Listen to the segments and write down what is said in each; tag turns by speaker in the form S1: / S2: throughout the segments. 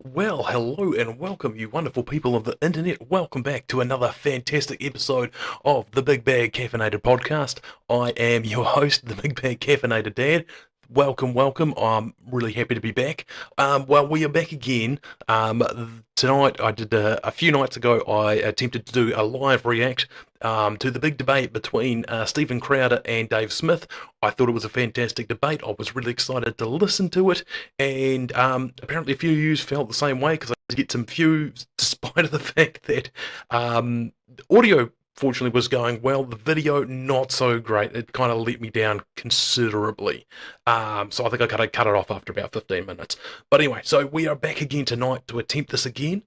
S1: Well, hello and welcome, you wonderful people of the internet. Welcome back to another fantastic episode of the Big Bag Caffeinated Podcast. I am your host, the Big Bag Caffeinated Dad. Welcome, welcome. I'm really happy to be back. Well, we are back again. Tonight, a few nights ago, I attempted to do a live react to the big debate between Stephen Crowder and Dave Smith. I thought it was a fantastic debate. I was really excited to listen to it, and apparently a few of you felt the same way because I did get some views, despite the fact that audio fortunately was going well. The video not so great. It kind of let me down considerably. So I think I cut it off after about 15 minutes. But anyway, so we are back again tonight to attempt this again.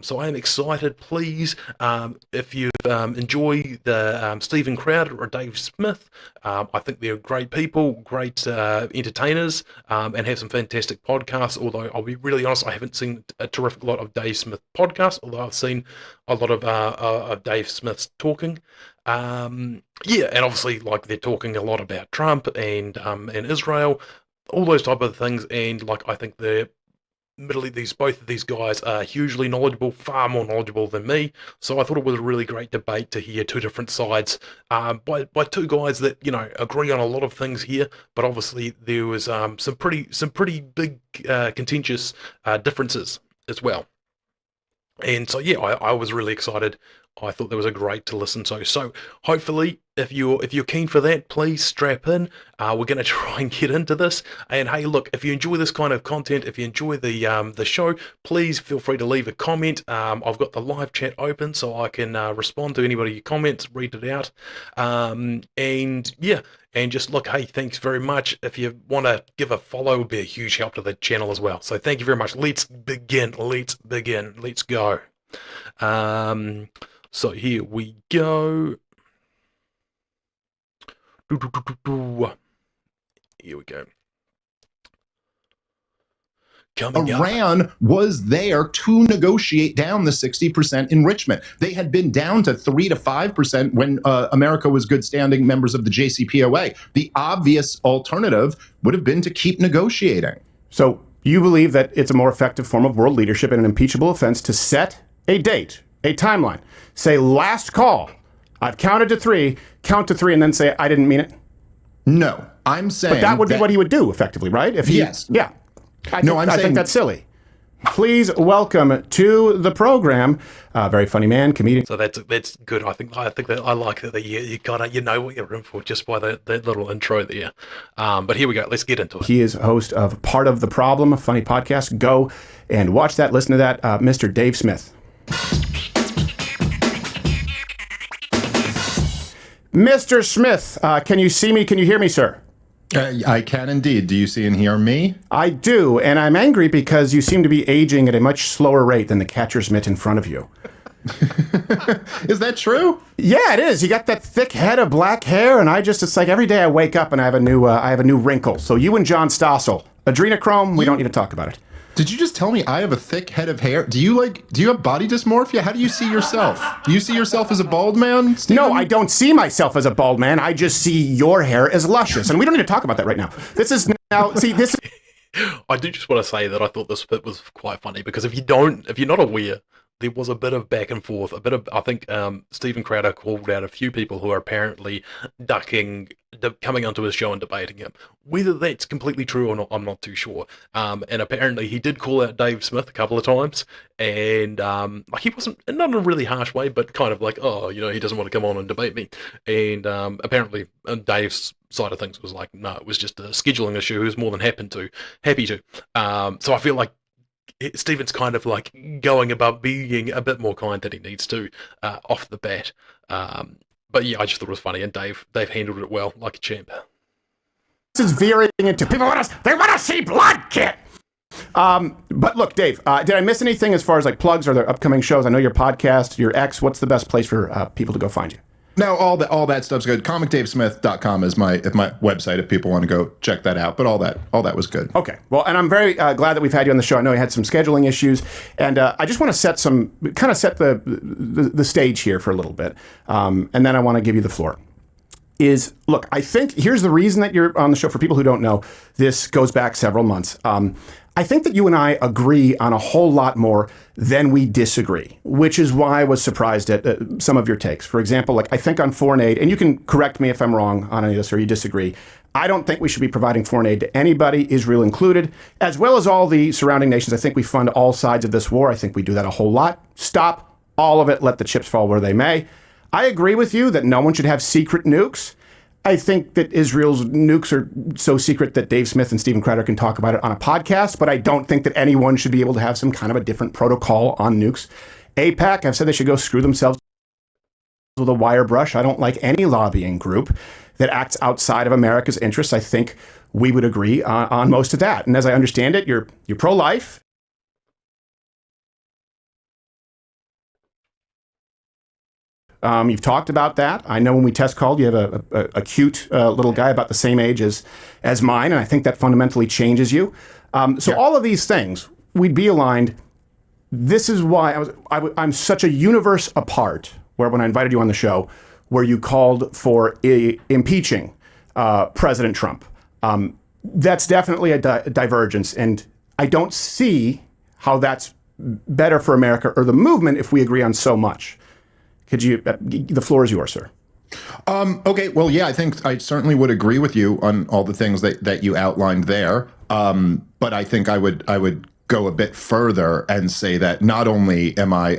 S1: So I am excited. Please, if you enjoy the Stephen Crowder or Dave Smith, I think they're great people, great entertainers, and have some fantastic podcasts. Although I'll be really honest, I haven't seen a terrific lot of Dave Smith podcasts, although I've seen a lot of Dave Smith's talking. Yeah, and obviously, like, they're talking a lot about Trump and Israel, all those type of things, and like I think both of these guys are hugely knowledgeable, far more knowledgeable than me. So I thought it was a really great debate to hear two different sides by two guys that agree on a lot of things here. But obviously there was some pretty big contentious differences as well. And so yeah, I was really excited. I thought that was a great to listen to. So hopefully, if you're keen for that, please strap in. We're going to try and get into this. And hey, look, if you enjoy this kind of content, if you enjoy the show, please feel free to leave a comment. I've got the live chat open so I can respond to anybody comments, read it out. And yeah, and just look, hey, thanks very much. If you want to give a follow, it would be a huge help to the channel as well. So thank you very much. Let's begin. Let's go. So here we go. Here we go.
S2: Iran was there to negotiate down the 60% enrichment. They had been down to 3 to 5% when America was good standing members of the JCPOA. The obvious alternative would have been to keep negotiating.
S3: So you believe that it's a more effective form of world leadership and an impeachable offense to set a date, a timeline, say last call. I've counted to 3, count to 3, and then say I didn't mean it?
S2: No, I'm saying
S3: but that would be what he would do effectively, right? If he,
S2: yes.
S3: Yeah. I think that's silly. Please welcome to the program, very funny man, comedian.
S1: So that's good. I think that I like that you know what you're in for just by that little intro there. But here we go. Let's get into it.
S3: He is host of Part of the Problem, a funny podcast. Go and watch that. Listen to that, Mr. Dave Smith. Mr. Smith, can you see me? Can you hear me, sir?
S2: I can indeed. Do you see and hear me?
S3: I do, and I'm angry because you seem to be aging at a much slower rate than the catcher's mitt in front of you.
S2: Is that true?
S3: Yeah, it is. You got that thick head of black hair, and it's like every day I wake up and I have a new wrinkle. So you and John Stossel, adrenochrome, we don't need to talk about it.
S2: Did you just tell me I have a thick head of hair? Do you have body dysmorphia? How do you see yourself? Do you see yourself as a bald man, Stephen?
S3: No, I don't see myself as a bald man. I just see your hair as luscious. And we don't need to talk about that right now.
S1: I do just want to say that I thought this bit was quite funny because if you're not aware, there was a bit of back and forth, I think Stephen Crowder called out a few people who are apparently coming onto his show and debating him. Whether that's completely true or not, I'm not too sure. And apparently he did call out Dave Smith a couple of times, and he wasn't, not in a really harsh way, but kind of like, he doesn't want to come on and debate me. And apparently Dave's side of things was like, no, it was just a scheduling issue. He was more than happy to. So I feel like Stephen's kind of like going above, being a bit more kind than he needs to off the bat. But yeah, I just thought it was funny, and Dave handled it well, like a champ.
S3: This is veering into people want to see blood, kid. But look, Dave, did I miss anything as far as like plugs or the upcoming shows? I know your podcast, your X. What's the best place for people to go find you?
S2: No, all that stuff's good. ComicDaveSmith.com is my website if people want to go check that out. But all that was good.
S3: Okay. Well, and I'm very glad that we've had you on the show. I know you had some scheduling issues, and I just want to set the stage here for a little bit, and then I want to give you the floor. I think here's the reason that you're on the show. For people who don't know, this goes back several months. I think that you and I agree on a whole lot more than we disagree, which is why I was surprised at some of your takes. For example, like I think on foreign aid, and you can correct me if I'm wrong on any of this or you disagree, I don't think we should be providing foreign aid to anybody, Israel included, as well as all the surrounding nations. I think we fund all sides of this war. I think we do that a whole lot. Stop all of it. Let the chips fall where they may. I agree with you that no one should have secret nukes. I think that Israel's nukes are so secret that Dave Smith and Stephen Crowder can talk about it on a podcast, but I don't think that anyone should be able to have some kind of a different protocol on nukes. AIPAC, I've said they should go screw themselves with a wire brush. I don't like any lobbying group that acts outside of America's interests. I think we would agree on most of that. And as I understand it, you're pro-life. You've talked about that. I know when we test called, you have a cute little guy about the same age as mine, and I think that fundamentally changes you. All of these things, we'd be aligned. This is why I'm such a universe apart, where when I invited you on the show, where you called for impeaching President Trump. That's definitely a divergence, and I don't see how that's better for America or the movement if we agree on so much. Could you? The floor is yours, sir.
S2: Okay. Well, yeah, I think I certainly would agree with you on all the things that you outlined there. But I think I would go a bit further and say that not only am I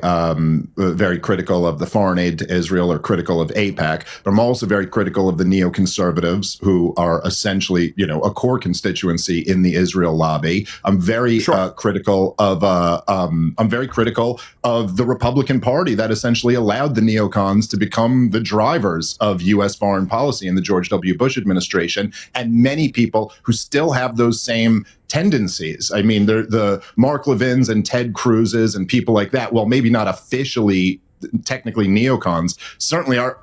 S2: very critical of the foreign aid to Israel or critical of AIPAC, but I'm also very critical of the neoconservatives who are essentially, a core constituency in the Israel lobby. I'm very critical of the Republican Party that essentially allowed the neocons to become the drivers of U.S. foreign policy in the George W. Bush administration, and many people who still have those same tendencies. I mean, the Mark Levins and Ted Cruzes and people like that, well, maybe not officially, technically neocons, certainly are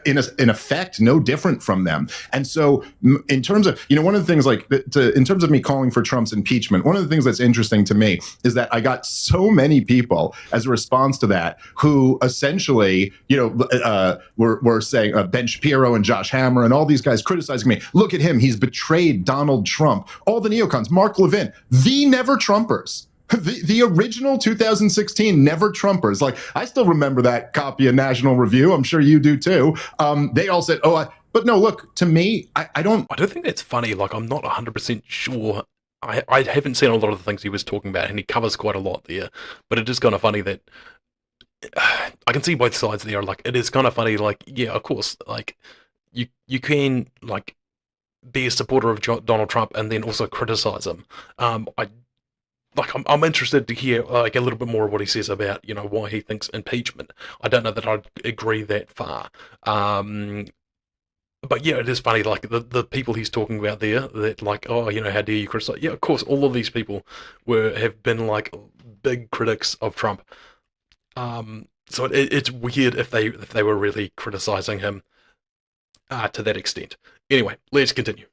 S2: in effect no different from them. And so in terms of, one of the things in terms of me calling for Trump's impeachment, one of the things that's interesting to me is that I got so many people as a response to that who essentially, were saying Ben Shapiro and Josh Hammer and all these guys criticizing me. Look at him. He's betrayed Donald Trump. All the neocons, Mark Levin, the never Trumpers. The original 2016 never Trumpers. Like, I still remember that copy of National Review. I'm sure you do too. They all said, but no, look, to me, I don't
S1: think that's funny. Like, I'm not 100% sure. I haven't seen a lot of the things he was talking about, and he covers quite a lot there. But it is kind of funny that I can see both sides there. Like, it is kind of funny. Like, yeah, of course, like you can like be a supporter of Donald Trump and then also criticize him. I'm interested to hear like a little bit more of what he says about why he thinks impeachment. I don't know that I'd agree that far, but yeah, it is funny. Like the people he's talking about there, that like, how dare you criticize? Yeah, of course, all of these people have been like big critics of Trump. So it's weird if they were really criticizing him to that extent. Anyway, let's continue.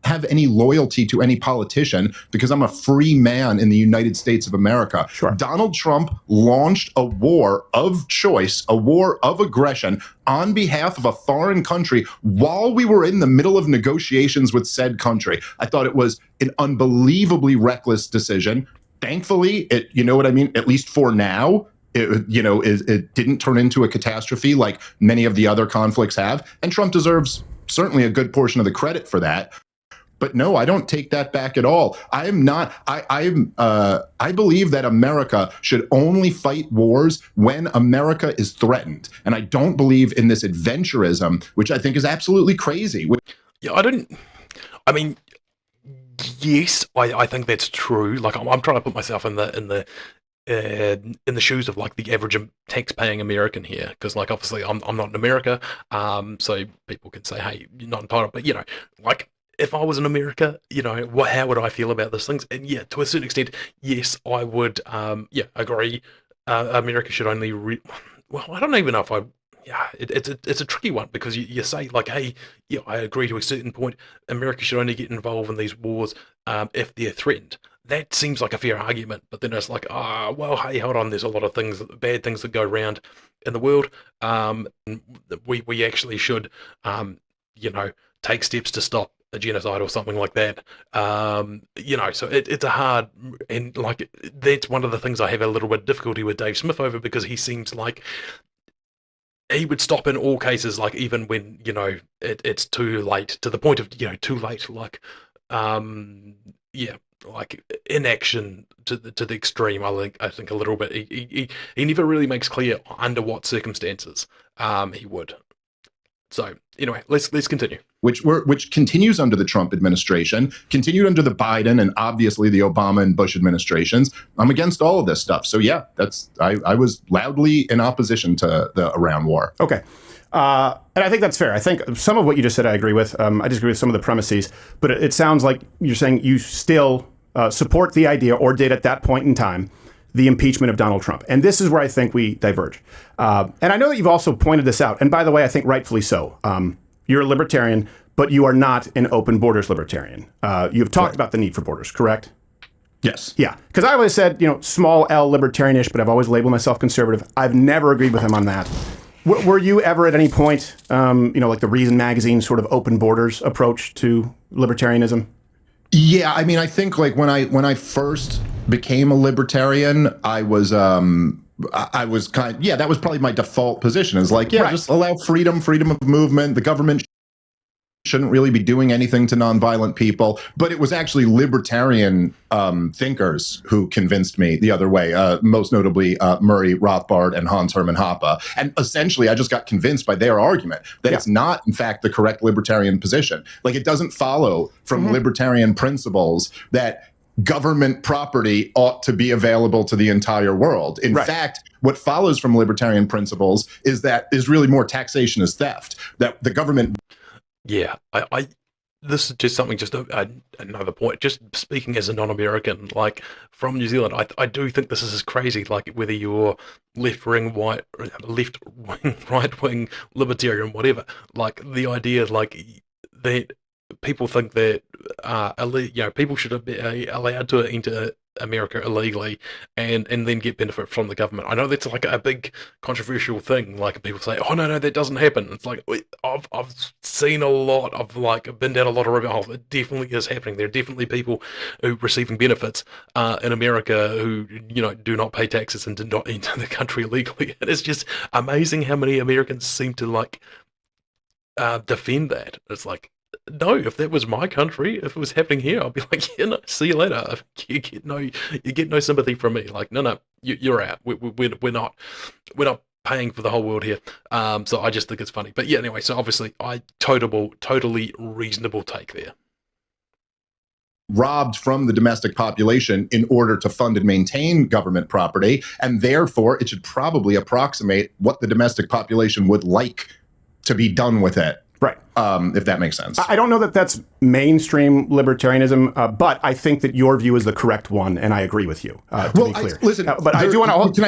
S2: Have any loyalty to any politician because I'm a free man in the United States of America.
S3: Sure.
S2: Donald Trump launched a war of choice, a war of aggression on behalf of a foreign country while we were in the middle of negotiations with said country. I thought it was an unbelievably reckless decision. Thankfully, at least for now, it didn't turn into a catastrophe like many of the other conflicts have. And Trump deserves certainly a good portion of the credit for that. But no, I don't take that back at all. I believe that America should only fight wars when America is threatened. And I don't believe in this adventurism, which I think is absolutely crazy.
S1: Yeah, yes, I think that's true. Like I'm trying to put myself in the shoes of like the average tax-paying American here, because like obviously I'm not in America, so people can say, hey, you're not entitled. But like if I was in America, how would I feel about these things? And yeah, to a certain extent, yes, I would. Agree. America should only. Well, I don't even know if I. Yeah, it's a tricky one because you say like, hey, yeah, I agree to a certain point. America should only get involved in these wars if they're threatened. That seems like a fair argument, but then it's like, well, hey, hold on, there's a lot of bad things that go around in the world. We actually should, take steps to stop a genocide or something like that. So it's a hard, and like that's one of the things I have a little bit of difficulty with Dave Smith over, because he seems like he would stop in all cases, like even when it's too late, to the point of too late, like like inaction to the extreme. I think a little bit. He never really makes clear under what circumstances he would. So anyway, let's continue.
S2: Which continues under the Trump administration, continued under the Biden and obviously the Obama and Bush administrations. I'm against all of this stuff. So yeah, I was loudly in opposition to the Iran war.
S3: Okay. And I think that's fair. I think some of what you just said I agree with. I disagree with some of the premises, but it sounds like you're saying you still support the idea, or did at that point in time, the impeachment of Donald Trump. And this is where I think we diverge. And I know that you've also pointed this out. And by the way, I think rightfully so. You're a libertarian, but you are not an open borders libertarian. You've talked about the need for borders, correct?
S2: Yes.
S3: Yeah. Because I always said, small L libertarianish, but I've always labeled myself conservative. I've never agreed with him on that. Were you ever at any point, like the Reason magazine sort of open borders approach to libertarianism?
S2: Yeah, I mean, I think like when I first became a libertarian, I was that was probably my default position, is like,
S3: Right.
S2: just allow freedom of movement. The government shouldn't really be doing anything to nonviolent people. But it was actually libertarian thinkers who convinced me the other way, most notably Murray Rothbard and Hans Hermann Hoppe. And essentially, I just got convinced by their argument that it's not, in fact, the correct libertarian position. Like, it doesn't follow from libertarian principles that government property ought to be available to the entire world. In fact, what follows from libertarian principles is really more taxation is theft, that the government...
S1: Yeah, I this is just something, just another point. Just speaking as a non-American, like from New Zealand, I do think this is crazy. Like whether you're left wing, right wing, libertarian, whatever. Like the idea, like that people think that people should be allowed to enter America illegally and then get benefit from the government. I know that's like a big controversial thing. Like people say, oh no, that doesn't happen. It's like I've seen a lot of been down a lot of rabbit holes. It definitely is happening. There are definitely people who receiving benefits in America who do not pay taxes and did not enter the country illegally. And it's just amazing how many Americans seem to defend that. It's like, no, if that was my country, if it was happening here, I'd be like, see you later. You get no sympathy from me. Like, no, you're out. We're not paying for the whole world here. So I just think it's funny. But yeah, anyway. So obviously, totally reasonable take there.
S2: Robbed from the domestic population in order to fund and maintain government property, and therefore it should probably approximate what the domestic population would like to be done with it.
S3: Right.
S2: If that makes sense.
S3: I don't know that that's mainstream libertarianism, but I think that your view is the correct one, and I agree with you, to be clear.
S2: But I do want to...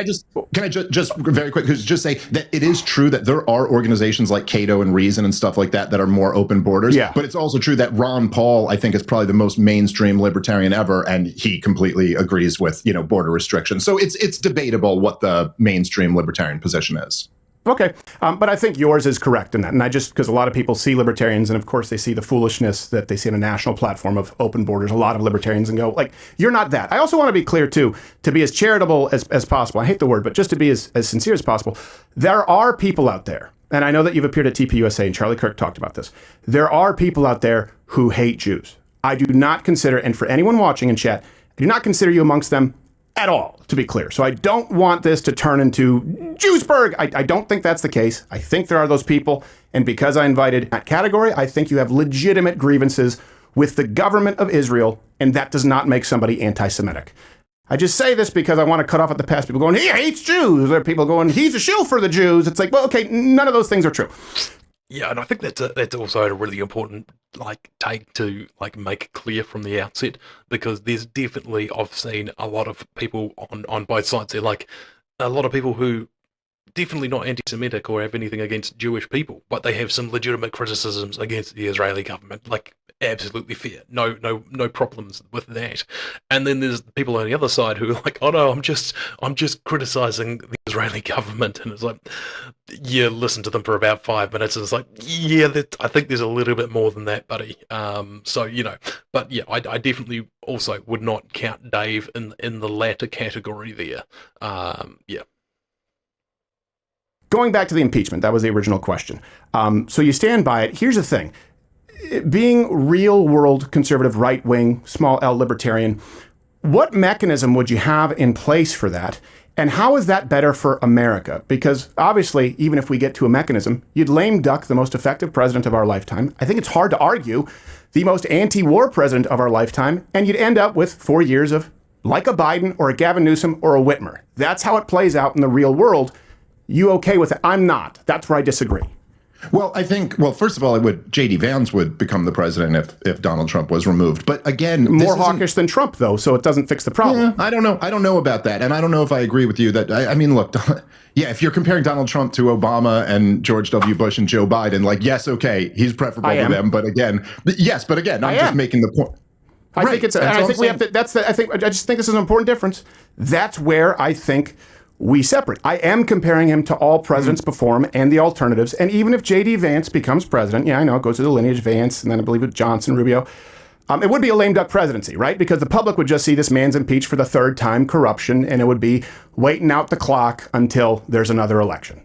S2: Can I just very quick just say that it is true that there are organizations like Cato and Reason and stuff like that are more open borders.
S3: Yeah.
S2: But it's also true that Ron Paul, I think, is probably the most mainstream libertarian ever, and he completely agrees with, border restrictions. So it's debatable what the mainstream libertarian position is.
S3: Okay, but I think yours is correct in that. And because a lot of people see libertarians, and of course they see the foolishness that they see on a national platform of open borders, a lot of libertarians, and go, like, you're not that. I also want to be clear, too, to be as charitable as possible. I hate the word, but just to be as sincere as possible. There are people out there, and I know that you've appeared at TPUSA, and Charlie Kirk talked about this. There are people out there who hate Jews. I do not consider, and for anyone watching in chat, I do not consider you amongst them at all, to be clear. So I don't want this to turn into Jewsburg. I don't think that's the case. I think there are those people. And because I invited that category, I think you have legitimate grievances with the government of Israel, and that does not make somebody anti-Semitic. I just say this because I want to cut off at the pass people going, he hates Jews. There are people going, he's a shill for the Jews. It's like, well, okay, none of those things are true.
S1: Yeah, and I think that's also a really important take to make clear from the outset, because there's definitely, I've seen a lot of people on both sides. They're like a lot of people who definitely not anti-Semitic or have anything against Jewish people, but they have some legitimate criticisms against the Israeli government. Like, absolutely fair. No problems with that. And then there's people on the other side who are like, oh no, I'm just criticizing the Israeli government, and it's like, you listen to them for about 5 minutes, and it's like, yeah, I think there's a little bit more than that, buddy. So but yeah, I definitely also would not count Dave in the latter category there. Yeah.
S3: Going back to the impeachment, that was the original question. So you stand by it. Here's the thing. Being real world conservative, right wing, small L libertarian, what mechanism would you have in place for that? And how is that better for America? Because obviously, even if we get to a mechanism, you'd lame duck the most effective president of our lifetime. I think it's hard to argue the most anti-war president of our lifetime. And you'd end up with 4 years of like a Biden or a Gavin Newsom or a Whitmer. That's how it plays out in the real world. You okay with it? I'm not. That's where I disagree.
S2: Well, I think, first of all, J.D. Vance would become the president if Donald Trump was removed. But again,
S3: more hawkish than Trump, though, so it doesn't fix the problem.
S2: Yeah, I don't know. I don't know about that. And I don't know if I agree with you that, I mean, look, yeah, if you're comparing Donald Trump to Obama and George W. Bush and Joe Biden, like, yes, okay, he's preferable to them. But again, I'm just making the point.
S3: I think it's, and I think we have to, I just think this is an important difference. That's where I think we separate. I am comparing him to all presidents before him and the alternatives. And even if J.D. Vance becomes president, yeah, I know it goes through the lineage, Vance, and then I believe with Johnson, Rubio. It would be a lame duck presidency, right? Because the public would just see this man's impeached for the 3rd time, corruption, and it would be waiting out the clock until there's another election.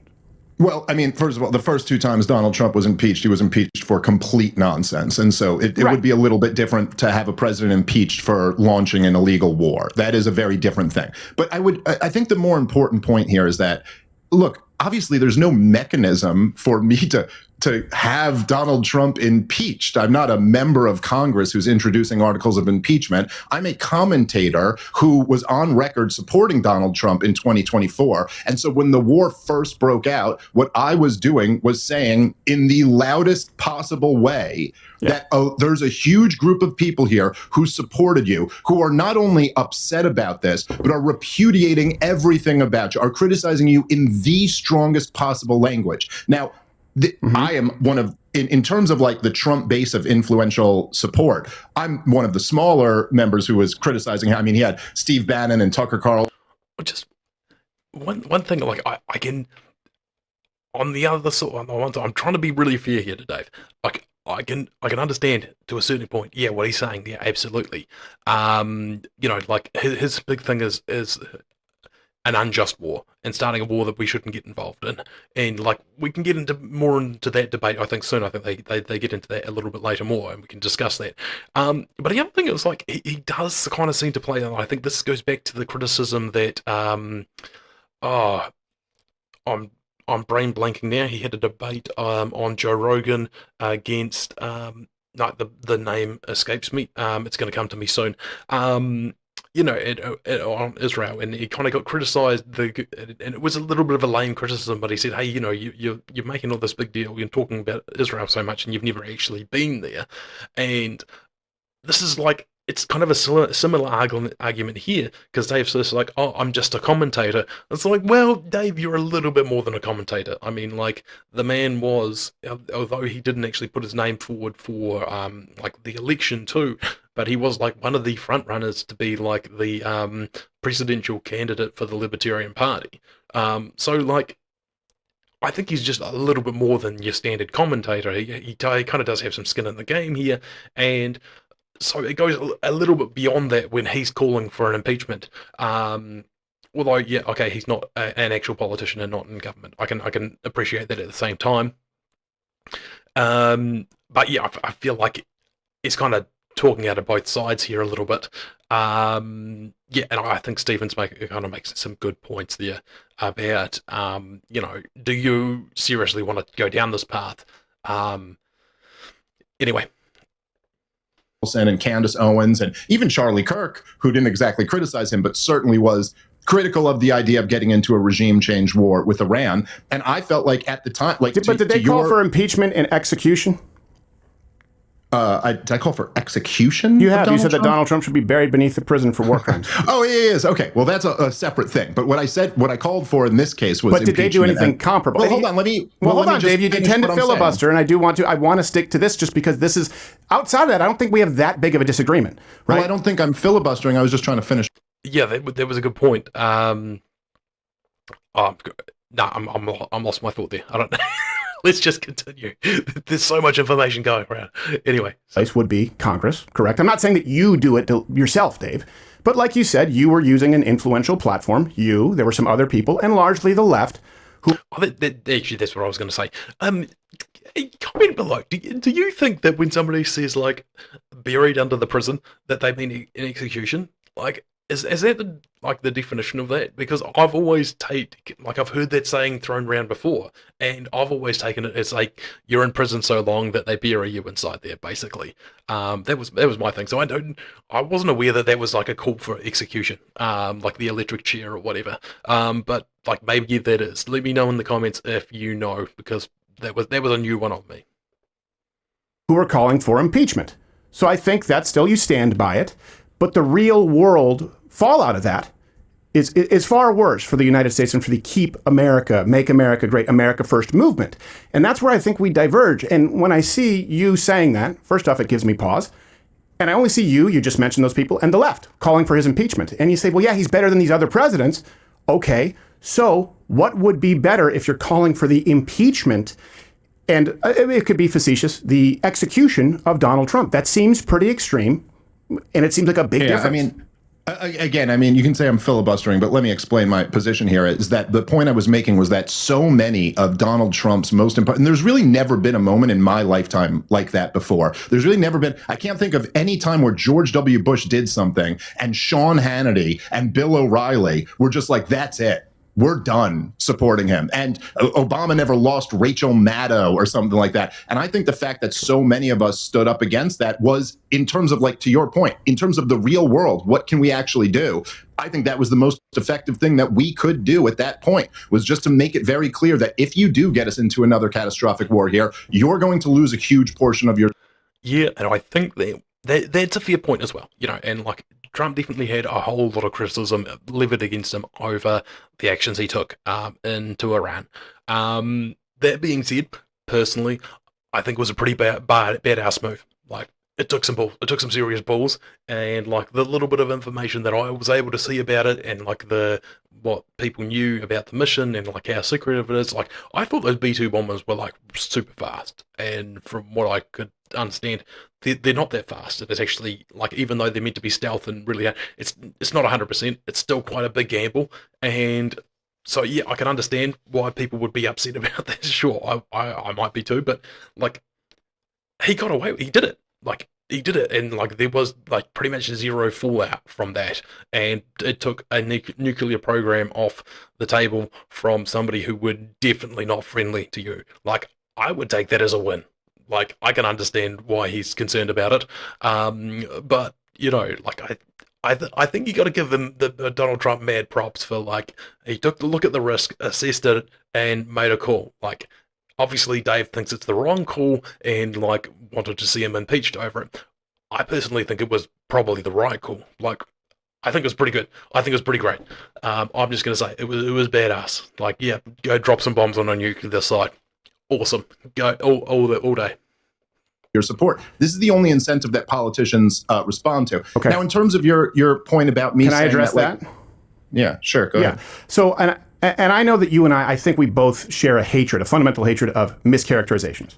S2: Well, I mean, first of all, the first 2 times Donald Trump was impeached, he was impeached for complete nonsense. And so it would be a little bit different to have a president impeached for launching an illegal war. That is a very different thing. But I think the more important point here is that, look, obviously there's no mechanism for me to have Donald Trump impeached. I'm not a member of Congress who's introducing articles of impeachment. I'm a commentator who was on record supporting Donald Trump in 2024. And so when the war first broke out, what I was doing was saying in the loudest possible way that there's a huge group of people here who supported you, who are not only upset about this, but are repudiating everything about you, are criticizing you in the strongest possible language. Now, I am one of, in terms of like the Trump base of influential support, I'm one of the smaller members who was criticizing him. I mean, he had Steve Bannon and Tucker Carlson.
S1: Just one thing, like I can, on the other side, I'm trying to be really fair here to Dave. Like I can understand to a certain point, yeah, what he's saying, yeah, absolutely. Like his big thing is an unjust war and starting a war that we shouldn't get involved in. And like we can get into that debate, I think soon. I think they get into that a little bit later more and we can discuss that. But the other thing is like he does kind of seem to play, and I think this goes back to the criticism that I'm brain blanking now. He had a debate on Joe Rogan against the name escapes me. It's going to come to me soon. On Israel, and he kind of got criticized. And it was a little bit of a lame criticism, but he said, "Hey, you're making all this big deal. You're talking about Israel so much, and you've never actually been there." And this is like, it's kind of a similar argument here, because Dave's just like, "Oh, I'm just a commentator." It's like, well, Dave, you're a little bit more than a commentator. I mean, like, the man was, although he didn't actually put his name forward for like the election too, but he was like one of the front runners to be like the presidential candidate for the Libertarian Party. So like, I think he's just a little bit more than your standard commentator. He kind of does have some skin in the game here, and so it goes a little bit beyond that when he's calling for an impeachment. Although, yeah, okay, he's not an actual politician and not in government. I can appreciate that at the same time. But yeah, I feel like it's kind of talking out of both sides here a little bit. And I think Stevens kind of makes some good points there about, do you seriously want to go down this path? Anyway.
S2: And Candace Owens and even Charlie Kirk, who didn't exactly criticize him, but certainly was critical of the idea of getting into a regime change war with Iran. And I felt like at the time, like,
S3: did they call for impeachment and execution?
S2: Did I call for execution?
S3: You have. You said that Donald Trump should be buried beneath the prison for war crimes.
S2: Oh, he is. Okay. Well, that's a separate thing. But what I called for in this case was.
S3: But did they do anything comparable?
S2: Well, hold on.
S3: Hold on, Dave. You tend to filibuster, and I want to stick to this just because this is outside of that. I don't think we have that big of a disagreement, right?
S2: Well, I don't think I'm filibustering. I was just trying to finish.
S1: Yeah, that was a good point. I lost my thought there. I don't know. Let's just continue. There's so much information going around. Anyway.
S3: Place would be Congress, correct? I'm not saying that you do it yourself, Dave. But like you said, you were using an influential platform. There were some other people, and largely the left, who...
S1: Actually, that's what I was going to say. Comment below. Do you think that when somebody says, like, buried under the prison, that they mean an execution? Like, is that the definition of that? Because I've always I've heard that saying thrown around before, and I've always taken it as like you're in prison so long that they bury you inside there. Basically, that was my thing. So I wasn't aware that was like a call for execution, like the electric chair or whatever. But like maybe that is. Let me know in the comments if you know, because that was a new one on me.
S3: Who are calling for impeachment? So I think that still you stand by it. But the real world fallout of that is far worse for the United States and for the Keep America, Make America Great, America First movement. And that's where I think we diverge. And when I see you saying that, first off, it gives me pause. And I only see you just mentioned those people, and the left calling for his impeachment. And you say, well, yeah, he's better than these other presidents. Okay, so what would be better if you're calling for the impeachment? And it could be facetious, the execution of Donald Trump. That seems pretty extreme. And it seems like a big difference.
S2: I mean, you can say I'm filibustering, but let me explain my position here. Is that the point I was making was that so many of Donald Trump's most important, and there's really never been a moment in my lifetime like that before. There's really never been, I can't think of any time where George W. Bush did something and Sean Hannity and Bill O'Reilly were just like, that's it. We're done supporting him. And Obama never lost Rachel Maddow or something like that. And I think the fact that so many of us stood up against that was, in terms of, like, to your point, in terms of the real world, what can we actually do? I think that was the most effective thing that we could do at that point, was just to make it very clear that if you do get us into another catastrophic war here, you're going to lose a huge portion of your...
S1: Yeah, and I think that's a fair point as well, and like Trump definitely had a whole lot of criticism levied against him over the actions he took into Iran. That being said, personally, I think it was a pretty badass move. Like, it took some serious balls, and like the little bit of information that I was able to see about it, and like what people knew about the mission and like how secretive it is, like I thought those B-2 bombers were like super fast, and from what I could understand, they're not that fast. It's actually, like, even though they're meant to be stealth and really, it's not 100%. It's still quite a big gamble, and so yeah, I can understand why people would be upset about that. Sure, I might be too, but like he got away. He did it. Like, he did it, and like there was like pretty much zero fallout from that, and it took a nuclear program off the table from somebody who were definitely not friendly to you. Like, I would take that as a win. Like, I can understand why he's concerned about it, but like I think you got to give him the Donald Trump mad props for, like, he took the look at the risk, assessed it, and made a call. Like, obviously Dave thinks it's the wrong call and like wanted to see him impeached over it. I personally think it was probably the right call. Like, I think it was pretty good. I think it was pretty great. I'm just gonna say it was badass. Like, yeah, go drop some bombs on a nuclear site. Awesome. Go all day.
S2: Your support. This is the only incentive that politicians respond to.
S3: Okay.
S2: Now, in terms of your point about me,
S3: can I address that?
S2: Yeah, sure. Go ahead.
S3: So, and I know that you and I think we both share a fundamental hatred of mischaracterizations.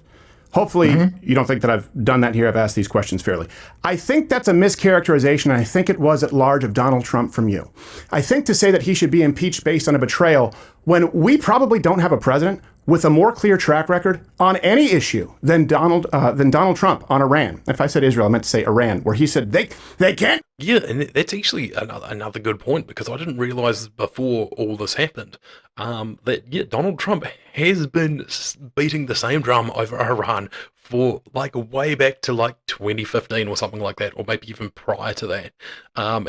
S3: Hopefully, you don't think that I've done that here. I've asked these questions fairly. I think that's a mischaracterization, and I think it was at large of Donald Trump from you. I think to say that he should be impeached based on a betrayal, when we probably don't have a president with a more clear track record on any issue than Donald Trump on Iran. If I said Israel, I meant to say Iran, where he said they can't.
S1: Yeah, and that's actually another good point, because I didn't realize before all this happened that Donald Trump has been beating the same drum over Iran for like way back to like 2015 or something like that, or maybe even prior to that.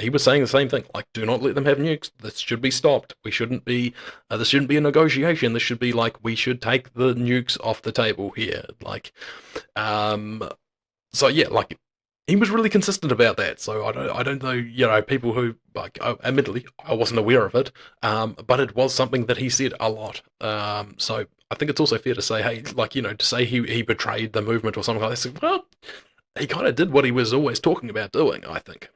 S1: He was saying the same thing, like, do not let them have nukes. This should be stopped. We shouldn't be. This shouldn't be a negotiation. This should be like, we should take the nukes off the table here. Like, So yeah, like he was really consistent about that. So I don't know, people who like, admittedly, I wasn't aware of it, but it was something that he said a lot. So I think it's also fair to say, hey, like, to say he betrayed the movement or something like that. Well, he kind of did what he was always talking about doing, I think.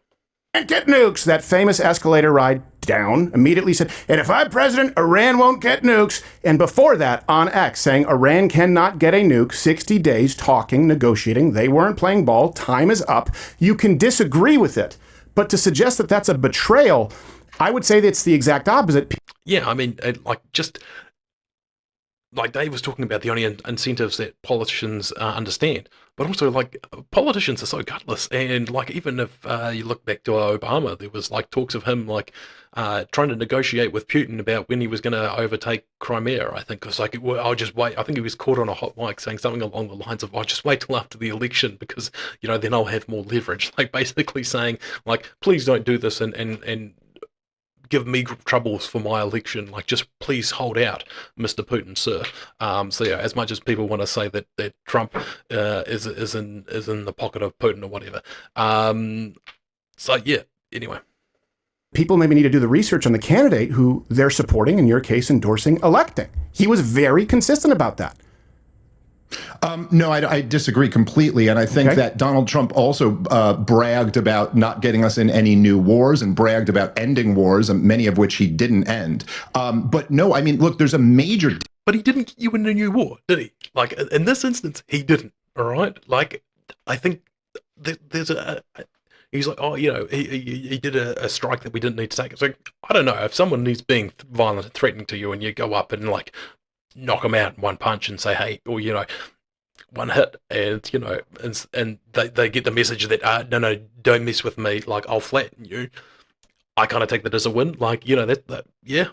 S3: And get nukes. That famous escalator ride down immediately said, and if I'm president, Iran won't get nukes. And before that, on X, saying Iran cannot get a nuke, 60 days talking, negotiating. They weren't playing ball. Time is up. You can disagree with it. But to suggest that that's a betrayal, I would say that's the exact opposite.
S1: Yeah, I mean, like Dave was talking about the only incentives that politicians understand, but also like politicians are so gutless, and like even if you look back to Obama, there was like talks of him like trying to negotiate with Putin about when he was going to overtake Crimea. I think it was like, I'll just wait. I think he was caught on a hot mic saying something along the lines of, "I'll just wait till after the election because then I'll have more leverage." Like basically saying like, "Please don't do this and give me troubles for my election. Like, just please hold out, Mr. Putin, sir." So yeah, as much as people want to say that Trump is in the pocket of Putin or whatever. So yeah. Anyway,
S3: people maybe need to do the research on the candidate who they're supporting, in your case, endorsing, electing. He was very consistent about that.
S2: No, I disagree completely. And I think that Donald Trump also bragged about not getting us in any new wars and bragged about ending wars, and many of which he didn't end. But no, I mean, look, there's a major...
S1: But he didn't get you in a new war, did he? Like, in this instance, he didn't, all right? Like, I think there's a... He's like, oh, he did a strike that we didn't need to take. It's like, I don't know, if someone is being violent and threatening to you and you go up and, like, knock them out in one punch and say, hey, or, one hit, and and they get the message that, no, don't mess with me, like, I'll flatten you. I kind of take that as a win. Like, yeah.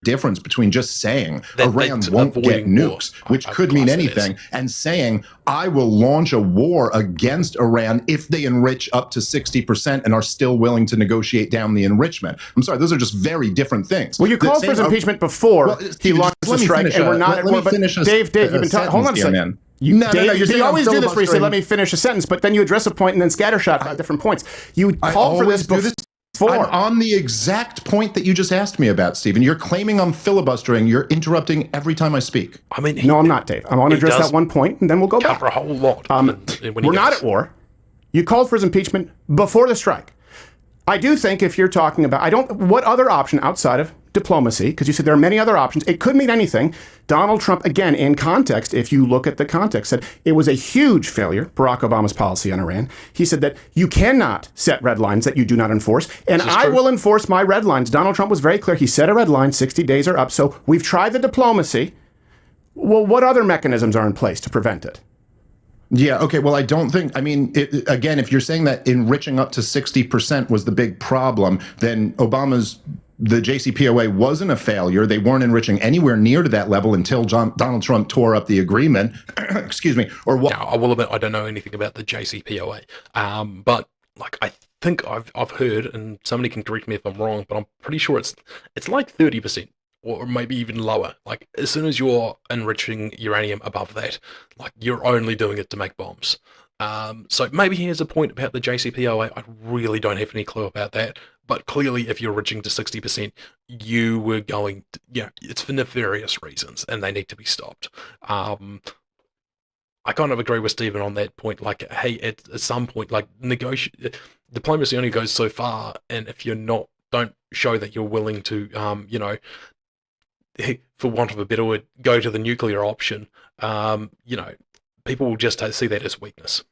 S2: Difference between just saying Iran won't get nukes, which could mean anything, and saying I will launch a war against Iran if they enrich up to 60% and are still willing to negotiate down the enrichment. I'm sorry, those are just very different things.
S3: Well, you called for his impeachment before he launched the strike, and we're not at war. But Dave, you've been talking. Hold on a second. You always do this where you say, let me finish a sentence, but then you address a point and then scattershot 5 different points. You called for this before.
S2: I'm on the exact point that you just asked me about, Stephen. You're claiming I'm filibustering. You're interrupting every time I speak.
S1: I mean,
S3: no, I'm not, Dave. I want to address that one point, and then we'll go back.
S1: Cover a whole lot.
S3: We're not at war. You called for his impeachment before the strike. I do think if you're talking about, what other option outside of diplomacy, because you said there are many other options, it could mean anything. Donald Trump, again, in context, if you look at the context, said it was a huge failure, Barack Obama's policy on Iran. He said that you cannot set red lines that you do not enforce, and I will enforce my red lines. Donald Trump was very clear. He set a red line, 60 days are up, so we've tried the diplomacy. Well, what other mechanisms are in place to prevent it?
S2: Yeah, okay, well, I don't think, again, if you're saying that enriching up to 60% was the big problem, then the JCPOA wasn't a failure. They weren't enriching anywhere near to that level until Donald Trump tore up the agreement. Excuse me. Or what?
S1: Now, I will admit I don't know anything about the JCPOA, but like I think I've heard, and somebody can correct me if I'm wrong, but I'm pretty sure it's like 30%. Or maybe even lower. Like, as soon as you're enriching uranium above that, like, you're only doing it to make bombs. So maybe he has a point about the JCPOA. I really don't have any clue about that. But clearly, if you're enriching to 60%, you were going to, it's for nefarious reasons, and they need to be stopped. I kind of agree with Stephen on that point. Like, hey, at some point, like, diplomacy only goes so far, and if you're don't show that you're willing to, for want of a better word, go to the nuclear option, people will just see that as weakness.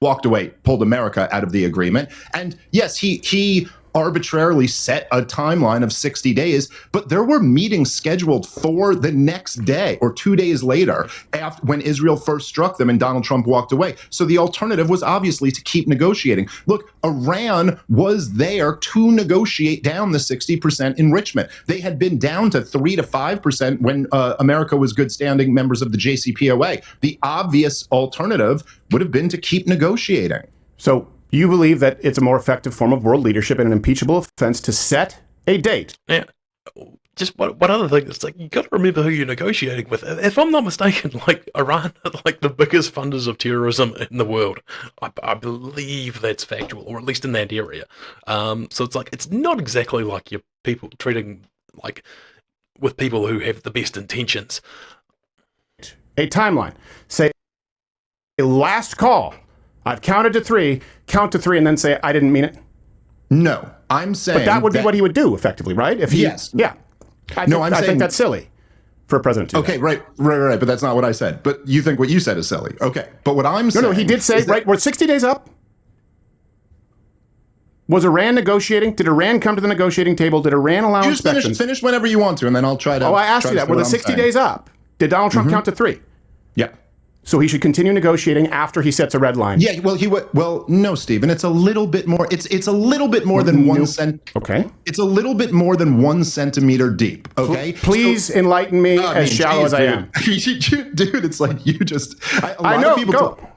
S2: Walked away, pulled America out of the agreement. And yes, he arbitrarily set a timeline of 60 days, but there were meetings scheduled for the next day or 2 days later after when Israel first struck them and Donald Trump walked away. So the alternative was obviously to keep negotiating. Look, Iran was there to negotiate down the 60% enrichment. They had been down to 3 to 5% when America was good standing members of the JCPOA. The obvious alternative would have been to keep negotiating.
S3: So you believe that it's a more effective form of world leadership and an impeachable offense to set a date?
S1: Yeah. just one other thing, it's like, you got to remember who you're negotiating with. If I'm not mistaken, like, Iran are like the biggest funders of terrorism in the world. I believe that's factual, or at least in that area. So it's like, it's not exactly like you're people treating like with people who have the best intentions.
S3: A timeline. Say, last call. I've counted to 3, count to 3, and then say, I didn't mean it.
S2: No, I'm saying.
S3: But that would be what he would do, effectively, right? If he,
S2: yes.
S3: Yeah. I think that's silly for a president to do.
S2: Okay, right. But that's not what I said. But you think what you said is silly. Okay, but what I'm saying.
S3: No, he did say, right, we're 60 days up. Was Iran negotiating? Did Iran come to the negotiating table? Did Iran allow inspections?
S2: Finish whenever you want to, and then I'll try to.
S3: Oh, I asked you that. Were the 60 days up? Did Donald Trump count to 3?
S2: Yeah.
S3: So he should continue negotiating after he sets a red line.
S2: Yeah, well, he would. Well, no, Stephen. It's a little bit more. It's a little bit more than 1 cent.
S3: Okay.
S2: It's a little bit more than 1 centimeter deep. Okay.
S3: Please enlighten me as shallow as I am.
S2: Dude, it's like you just.
S3: I know.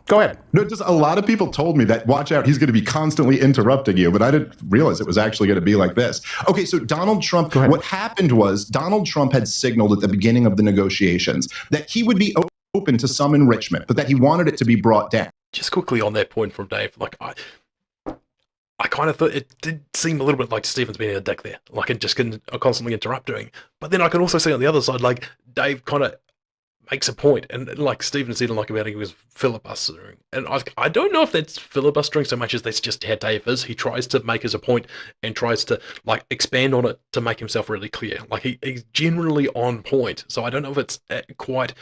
S3: Go ahead.
S2: No, just a lot of people told me that, watch out, he's going to be constantly interrupting you, but I didn't realize it was actually going to be like this. Okay, so Donald Trump, what happened was Donald Trump had signaled at the beginning of the negotiations that he would be open to some enrichment, but that he wanted it to be brought down.
S1: Just quickly on that point from Dave, like, I kind of thought it did seem a little bit like Stephen's being a dick there, like, and just constantly interrupting. But then I can also see on the other side, like, Dave kind of makes a point, and like Stephen said, like, about he was filibustering, and I don't know if that's filibustering so much as that's just how Dave is. He tries to make as a point and tries to, like, expand on it to make himself really clear. Like, he's generally on point, so I don't know if it's quite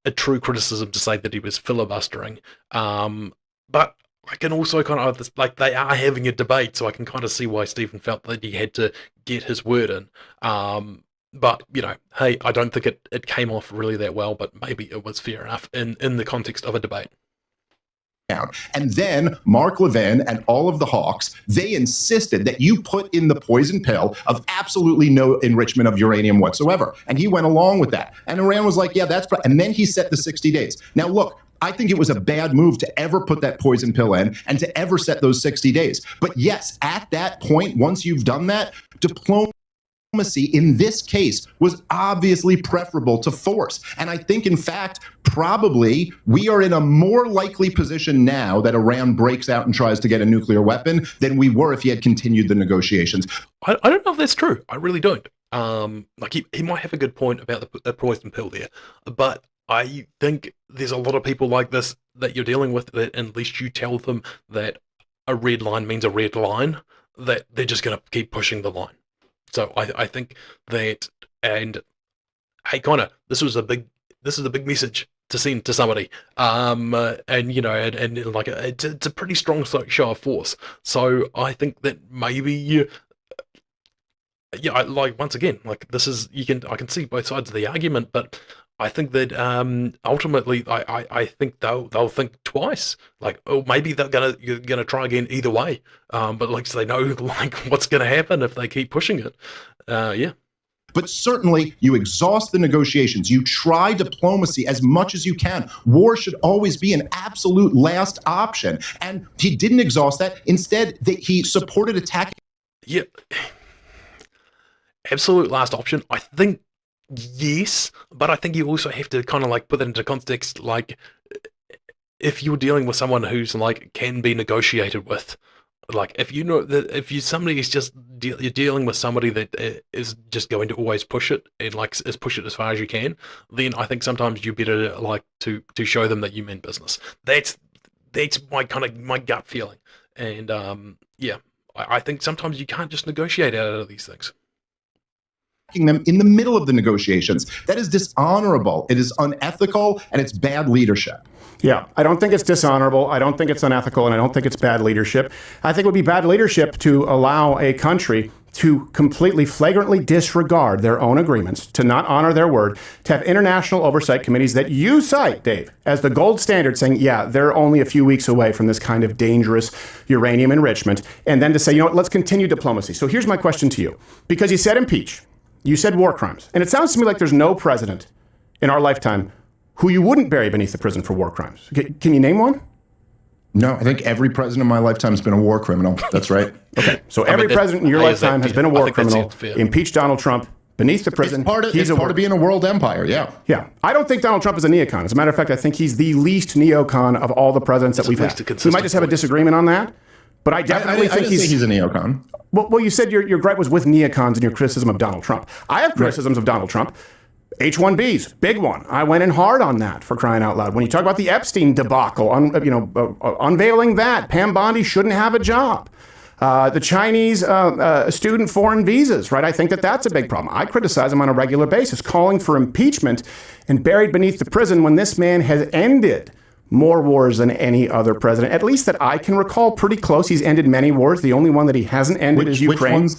S1: a true criticism to say that he was filibustering, but I can also kind of, like, they are having a debate, so I can kind of see why Stephen felt that he had to get his word in. But, you know, hey, I don't think it came off really that well, but maybe it was fair enough in the context of a debate.
S2: And then Mark Levin and all of the hawks, they insisted that you put in the poison pill of absolutely no enrichment of uranium whatsoever. And he went along with that. And Iran was like, yeah, that's right. And then he set the 60 days. Now, look, I think it was a bad move to ever put that poison pill in and to ever set those 60 days. But yes, at that point, once you've done that, diplomacy in this case was obviously preferable to force. And I think, in fact, probably we are in a more likely position now that Iran breaks out and tries to get a nuclear weapon than we were if he had continued the negotiations.
S1: I don't know if that's true. I really don't. Like, he might have a good point about the poison pill there, but I think there's a lot of people like this that you're dealing with that unless you tell them that a red line means a red line, that they're just going to keep pushing the line. So I think that, and hey, Connor, this is a big message to send to somebody, and you know, and like it's a pretty strong show of force. So I think that maybe, like, once again, like, this is, I can see both sides of the argument, but I think that ultimately, I think they'll think twice. Like, oh, maybe you're gonna try again either way. But at least they know, like, what's gonna happen if they keep pushing it. Yeah.
S2: But certainly, you exhaust the negotiations. You try diplomacy as much as you can. War should always be an absolute last option. And he didn't exhaust that. Instead, he supported attacking.
S1: Yeah. Absolute last option. I think. Yes, but I think you also have to kind of, like, put that into context. Like, if you're dealing with someone who's, like, can be negotiated with, like, if you know that if somebody is just you're dealing with somebody that is just going to always push it and, like, is push it as far as you can, then I think sometimes you better, like, to show them that you mean business. That's my gut feeling, and yeah, I think sometimes you can't just negotiate out of these things.
S2: Them in the middle of the negotiations. That is dishonorable. It is unethical, and it's bad leadership.
S3: Yeah, I don't think it's dishonorable. I don't think it's unethical, and I don't think it's bad leadership. I think it would be bad leadership to allow a country to completely flagrantly disregard their own agreements, to not honor their word, to have international oversight committees that you cite, Dave, as the gold standard, saying, yeah, they're only a few weeks away from this kind of dangerous uranium enrichment, and then to say, you know what, let's continue diplomacy. So here's my question to you. Because you said impeach. You said war crimes. And it sounds to me like there's no president in our lifetime who you wouldn't bury beneath the prison for war crimes. Can you name one?
S2: No, I think every president in my lifetime has been a war criminal. That's right.
S3: Okay, so every president in your lifetime has been a war criminal. Impeach Donald Trump, beneath the prison.
S2: It's part of being a world empire, yeah.
S3: Yeah. I don't think Donald Trump is a neocon. As a matter of fact, I think he's the least neocon of all the presidents that we've had. We might just have a disagreement on that, but I definitely think
S2: he's a neocon.
S3: Well, you said your gripe was with neocons and your criticism of Donald Trump. I have criticisms of Donald Trump. H-1Bs, big one. I went in hard on that, for crying out loud. When you talk about the Epstein debacle, unveiling that, Pam Bondi shouldn't have a job. The Chinese student foreign visas, right? I think that's a big problem. I criticize him on a regular basis, calling for impeachment and buried beneath the prison when this man has ended more wars than any other president, at least that I can recall. Pretty close. He's ended many wars. The only one that he hasn't ended is Ukraine.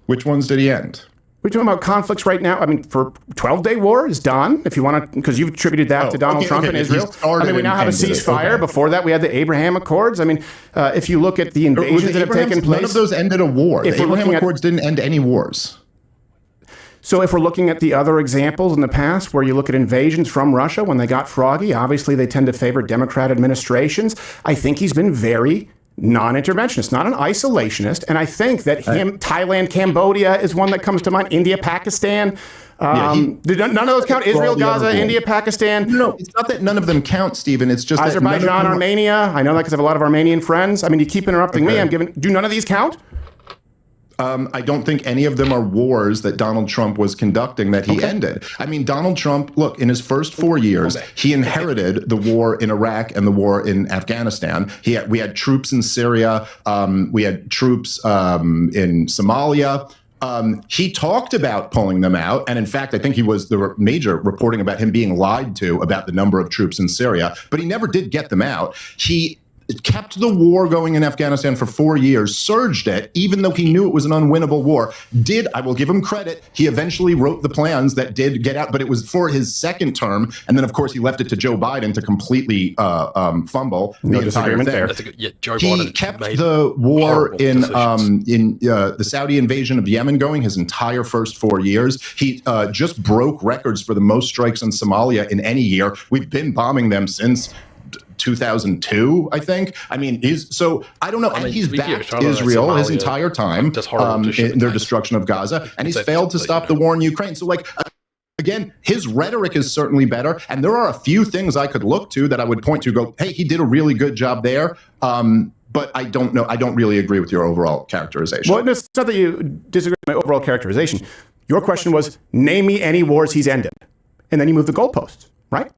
S2: Which ones did he end?
S3: We're talking about conflicts right now. I mean, for 12-day war is done, if you want to, because you've attributed that to Donald Trump and Israel. I mean, we now have a ceasefire. Before that, we had the Abraham Accords. I mean, if you look at the invasions that have taken place.
S2: None of those ended a war. The Abraham Accords didn't end any wars.
S3: So if we're looking at the other examples in the past where you look at invasions from Russia when they got froggy, obviously they tend to favor Democrat administrations. I think he's been very non-interventionist, not an isolationist. And I think that Thailand, Cambodia is one that comes to mind. India, Pakistan. None of those count. Israel, Gaza, India, Pakistan.
S2: No, it's not that none of them count, Stephen. It's just
S3: Azerbaijan, Armenia. I know that because I have a lot of Armenian friends. I mean, you keep interrupting me. Do none of these count?
S2: I don't think any of them are wars that Donald Trump was conducting that he ended. I mean, Donald Trump, look, in his first 4 years, he inherited the war in Iraq and the war in Afghanistan. We had troops in Syria. We had troops in Somalia. He talked about pulling them out. And in fact, I think he was the major reporting about him being lied to about the number of troops in Syria, but he never did get them out. He kept the war going in Afghanistan for 4 years, surged it, even though he knew it was an unwinnable war. I will give him credit, he eventually wrote the plans that did get out, but it was for his second term. And then, of course, he left it to Joe Biden to completely fumble the entire thing.
S1: Joe
S2: he
S1: Biden
S2: kept the war in the Saudi invasion of Yemen going his entire first 4 years. He just broke records for the most strikes in Somalia in any year. We've been bombing them since 2002, I think. I mean, I don't know. And he's backed Israel his entire time in their destruction of Gaza, and he's failed to stop the war in Ukraine. So, again, his rhetoric is certainly better, and there are a few things I could look to that I would point to, go, hey, he did a really good job there. But I don't know. I don't really agree with your overall characterization.
S3: Well, it's not that you disagree with my overall characterization. Your question was, name me any wars he's ended, and then you move the goalposts, right?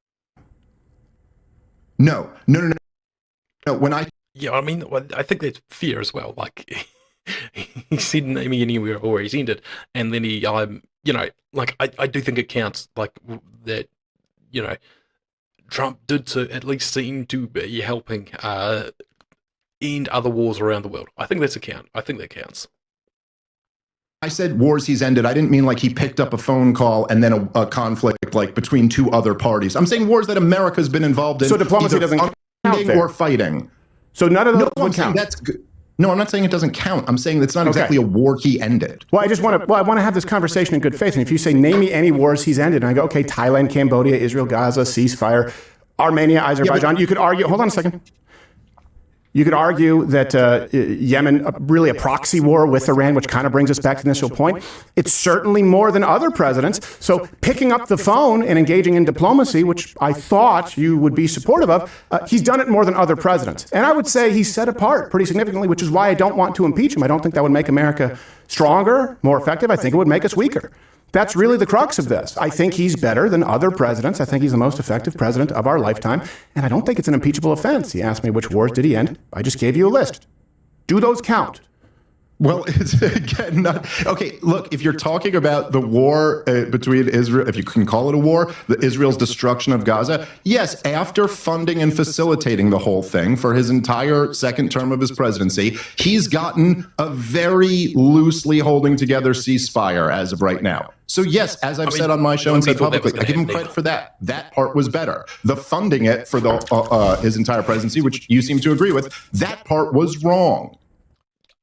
S2: No. When I
S1: I mean, I think that's fair as well. Like, he said name me anywhere where he's ended, and then he, I do think it counts. Like that, Trump did at least seem to be helping end other wars around the world. I think that's a count. I think that counts.
S2: I said wars he's ended. I didn't mean like he picked up a phone call and then a conflict like between two other parties. I'm saying wars that America's been involved in.
S3: So diplomacy doesn't count there.
S2: Or fighting.
S3: So none of those would count.
S2: No, I'm not saying it doesn't count. I'm saying it's not exactly a war he ended.
S3: Well, I want to have this conversation in good faith. And if you say, name me any wars he's ended, and I go, okay, Thailand, Cambodia, Israel, Gaza, ceasefire, Armenia, Azerbaijan, you could argue, hold on a second. You could argue that Yemen, really a proxy war with Iran, which kind of brings us back to the initial point. It's certainly more than other presidents. So picking up the phone and engaging in diplomacy, which I thought you would be supportive of, he's done it more than other presidents. And I would say he's set apart pretty significantly, which is why I don't want to impeach him. I don't think that would make America stronger, more effective. I think it would make us weaker. That's really the crux of this. I think he's better than other presidents. I think he's the most effective president of our lifetime. And I don't think it's an impeachable offense. He asked me which wars did he end. I just gave you a list. Do those count?
S2: Well, it's again not okay. Look, if you're talking about the war between Israel, if you can call it a war, Israel's destruction of Gaza, yes, after funding and facilitating the whole thing for his entire second term of his presidency, he's gotten a very loosely holding together ceasefire as of right now. So yes, as I've said on my show and said publicly, I give him credit for that. That part was better. The funding it for the his entire presidency, which you seem to agree with, that part was wrong.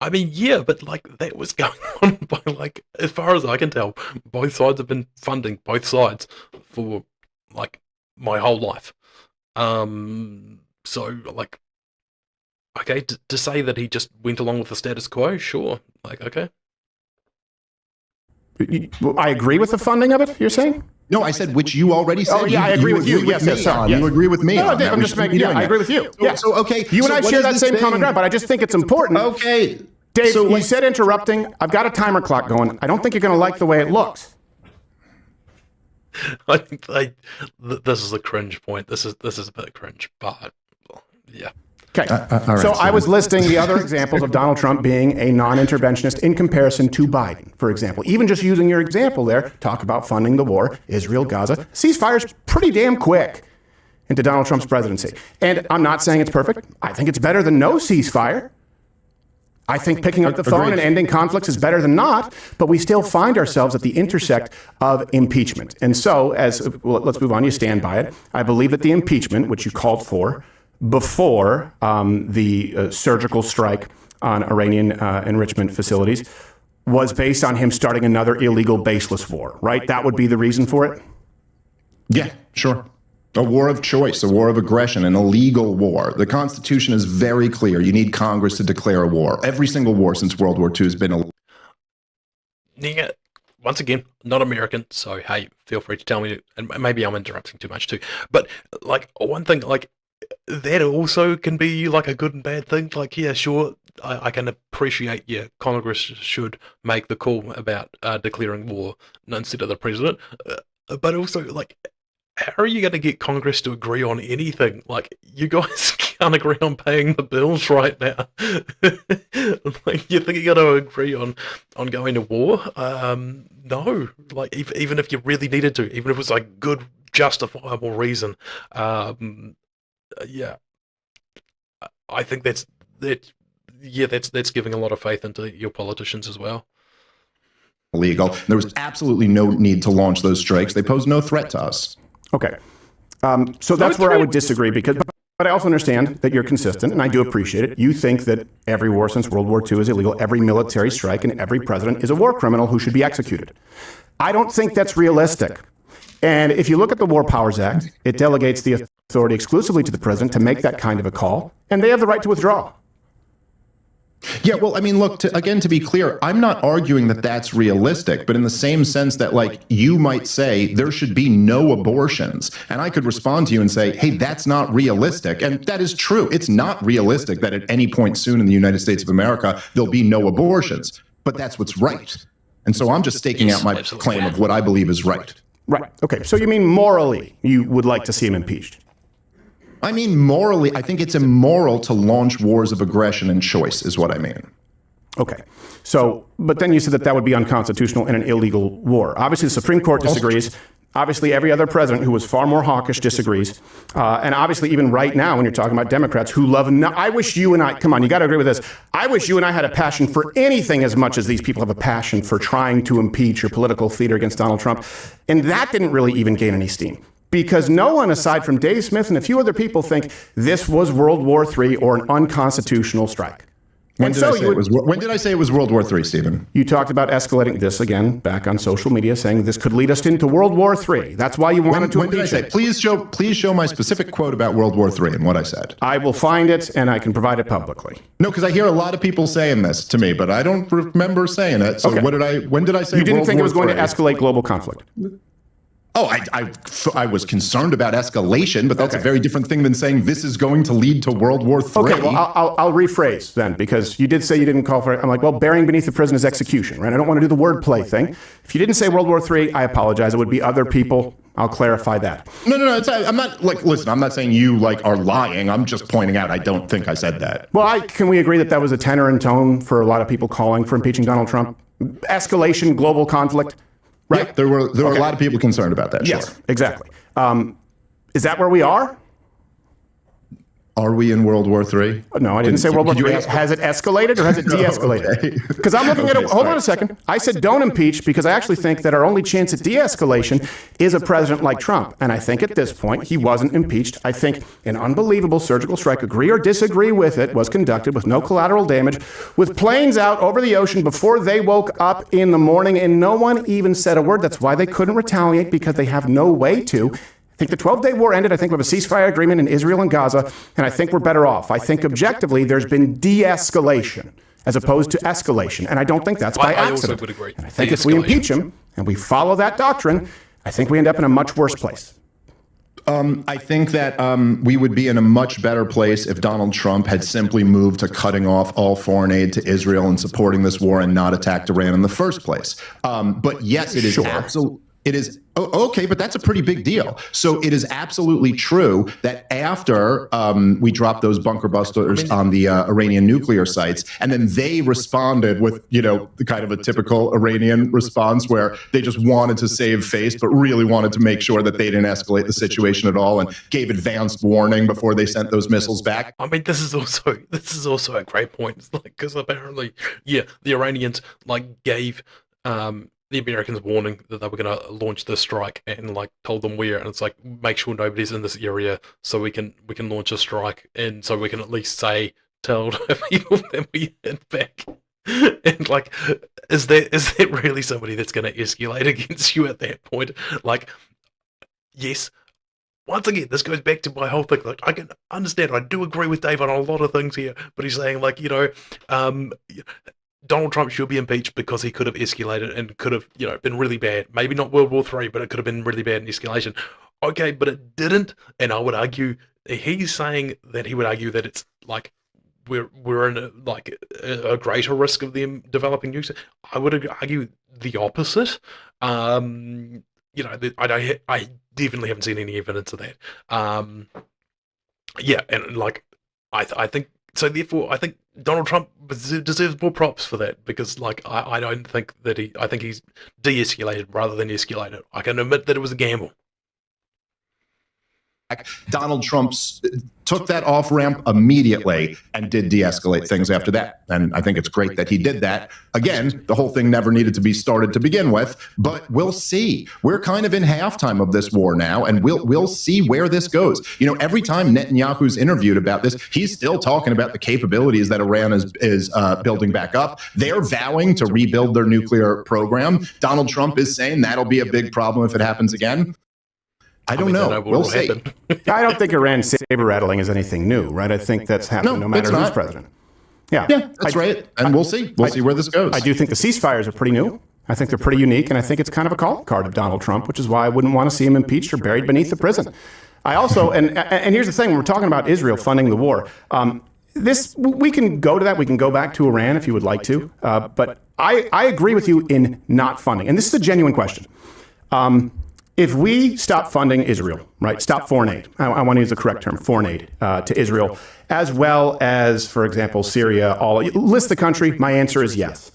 S1: I mean, yeah, but that was going on by as far as I can tell, both sides have been funding both sides for my whole life. So okay, to say that he just went along with the status quo, sure, okay.
S3: I agree with the funding of it, you're saying?
S2: No, I said which you already said.
S3: Oh, yeah, I agree with you. Yes, sorry.
S2: You agree with me.
S3: No, Dave, I'm just making. Yeah, I agree with you. Yeah.
S2: So okay,
S3: you and I share that same common ground, but I just think it's important.
S2: Okay,
S3: Dave, you said interrupting. I've got a timer clock going. I don't think you're going to like the way it looks.
S1: I think this is a cringe point. This is a bit cringe, but yeah.
S3: Okay.
S2: Right,
S3: so I was listing the other examples of Donald Trump being a non-interventionist in comparison to Biden, for example. Even just using your example there, talk about funding the war, Israel, Gaza. Ceasefire's pretty damn quick into Donald Trump's presidency. And I'm not saying it's perfect. I think it's better than no ceasefire. I think picking up the phone and ending conflicts is better than not, but we still find ourselves at the intersect of impeachment. And so, let's move on, you stand by it. I believe that the impeachment, which you called for before the surgical strike on Iranian enrichment facilities, was based on him starting another illegal baseless war, right? That would be the reason for it?
S2: Yeah, sure. A war of choice, a war of aggression, an illegal war. The Constitution is very clear. You need Congress to declare a war. Every single war since World War II has been illegal.
S1: Yeah, once again, not American, so hey, feel free to tell me, and maybe I'm interrupting too much too, but like one thing, like that also can be like a good and bad thing. Like, yeah, sure, I can appreciate, yeah, Congress should make the call about declaring war instead of the president, but also, like, how are you going to get Congress to agree on anything? Like, you guys can't agree on paying the bills right now. Like, you think you're going to agree on going to war? No. Like, even if you really needed to, even if it was like good, justifiable reason. Yeah. I think that's giving a lot of faith into your politicians as well.
S2: Illegal. There was absolutely no need to launch those strikes. They pose no threat to us.
S3: Okay. So that's where I would disagree, but I also understand that you're consistent, and I do appreciate it. You think that every war since World War II is illegal, every military strike, and every president is a war criminal who should be executed. I don't think that's realistic. And if you look at the War Powers Act, it delegates the authority exclusively to the president to make that kind of a call, and they have the right to withdraw.
S2: Yeah, well, I mean, look, to be clear, I'm not arguing that that's realistic, but in the same sense that, like, you might say there should be no abortions, and I could respond to you and say, hey, that's not realistic, and that is true. It's not realistic that at any point soon in the United States of America, there'll be no abortions, but that's what's right. And so I'm just staking out my claim of what I believe is right.
S3: Right. Okay. So you mean morally you would like to see him impeached?
S2: I mean, morally, I think it's immoral to launch wars of aggression and choice, is what I mean.
S3: Okay. So, but then you said that would be unconstitutional in an illegal war. Obviously, the Supreme Court disagrees. Obviously, every other president who was far more hawkish disagrees. And obviously, even right now, when you're talking about Democrats who love, I wish you and I, come on, you got to agree with this. I wish you and I had a passion for anything as much as these people have a passion for trying to impeach or political theater against Donald Trump. And that didn't really even gain any steam. Because no one, aside from Dave Smith and a few other people, think this was World War III or an unconstitutional strike.
S2: When did I say it was World War III, Stephen?
S3: You talked about escalating this again back on social media, saying this could lead us into World War III. That's why you wanted to impeach it.
S2: Please show my specific quote about World War III and what I said.
S3: I will find it, and I can provide it publicly.
S2: No, because I hear a lot of people saying this to me, but I don't remember saying it. So
S3: okay.
S2: When did I say
S3: you didn't
S2: World
S3: think
S2: War
S3: it was going
S2: III?
S3: to escalate global conflict?
S2: Oh, I was concerned about escalation, but that's a very different thing than saying this is going to lead to World War III.
S3: Okay, well, I'll rephrase then, because you did say you didn't call for it. I'm like, well, burying beneath the prison is execution, right? I don't want to do the wordplay thing. If you didn't say World War III, I apologize. It would be other people. I'll clarify that.
S2: No. I'm not, listen, I'm not saying you, are lying. I'm just pointing out I don't think I said that.
S3: Well, can we agree that was a tenor and tone for a lot of people calling for impeaching Donald Trump? Escalation, global conflict. Right.
S2: Yeah, there were a lot of people concerned about that.
S3: Yes,
S2: sure.
S3: Exactly. Is that where we are?
S2: Are we in World War III?
S3: No, I didn't say World War III. Has it escalated or has it de-escalated? Because I'm looking at it. Hold on a second. I said don't impeach because I actually think that our only chance at de-escalation is a president like Trump. And I think at this point he wasn't impeached. I think an unbelievable surgical strike, agree or disagree with it, was conducted with no collateral damage, with planes out over the ocean before they woke up in the morning, and no one even said a word. That's why they couldn't retaliate, because they have no way to. I think the 12-day war ended. I think we have a ceasefire agreement in Israel and Gaza, and I think we're better off. I think objectively there's been de-escalation. as opposed to escalation. And I don't think that's by accident.
S1: I also would agree.
S3: And I think if we impeach him and we follow that doctrine, I think we end up in a much worse place.
S2: I think that we would be in a much better place if Donald Trump had simply moved to cutting off all foreign aid to Israel and supporting this war and not attacked Iran in the first place. But yes, it is absolutely. It is okay, but that's a pretty big deal. So it is absolutely true that after we dropped those bunker busters on the Iranian nuclear sites, and then they responded with, the kind of a typical Iranian response where they just wanted to save face, but really wanted to make sure that they didn't escalate the situation at all, and gave advanced warning before they sent those missiles back.
S1: I mean, this is also a great point. It's like, because apparently, the Iranians gave the Americans warning that they were going to launch this strike, and told them where, and it's like, make sure nobody's in this area so we can launch a strike, and so we can at least tell people that we hit back. And is there really somebody that's going to escalate against you at that point? Yes. Once again, this goes back to my whole thing. I can understand, I do agree with Dave on a lot of things here, but he's saying Donald Trump should be impeached because he could have escalated and could have, been really bad. Maybe not World War III, but it could have been really bad in escalation. Okay, but it didn't, and I would argue, he's saying that he would argue that it's we're in a greater risk of them developing nukes. I would argue the opposite. I definitely haven't seen any evidence of that. I think so. Therefore, I think Donald Trump deserves more props for that, because I don't think that I think he's de-escalated rather than escalated. I can admit that it was a gamble.
S2: Donald Trump took that off ramp immediately and did de-escalate things after that. And I think it's great that he did that. Again, the whole thing never needed to be started to begin with, but we'll see. We're kind of in halftime of this war now, and we'll see where this goes. Every time Netanyahu's interviewed about this, he's still talking about the capabilities that Iran is building back up. They're vowing to rebuild their nuclear program. Donald Trump is saying that'll be a big problem if it happens again. I don't know. We'll see.
S3: I don't think Iran saber rattling is anything new, right? I think that's happened no matter who's president. Yeah,
S2: that's right. And we'll see. We'll see where this goes.
S3: I do think the ceasefires are pretty new. I think they're pretty unique, and I think it's kind of a calling card of Donald Trump, which is why I wouldn't want to see him impeached or buried beneath the prison. I also, and here's the thing, when we're talking about Israel funding the war, we can go to that. We can go back to Iran if you would like to. But I agree with you in not funding. And this is a genuine question. If we stop funding Israel, right, stop foreign aid, I want to use the correct term, foreign aid to Israel, as well as, for example, Syria, list the country, my answer is yes.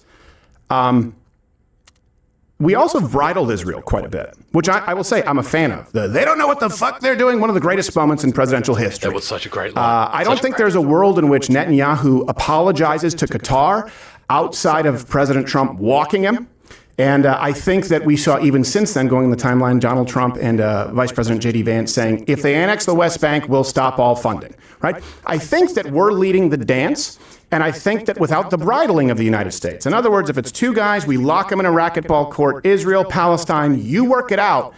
S3: We also bridled Israel quite a bit, which I will say I'm a fan of. They don't know what the fuck they're doing, one of the greatest moments in presidential history.
S1: That was such a great line.
S3: I don't think there's a world in which Netanyahu apologizes to Qatar outside of President Trump walking him. And I think that we saw even since then, going in the timeline, Donald Trump and Vice President J.D. Vance saying, if they annex the West Bank, we'll stop all funding, right? I think that we're leading the dance, and I think that without the bridling of the United States, in other words, if it's two guys, we lock them in a racquetball court, Israel, Palestine, you work it out,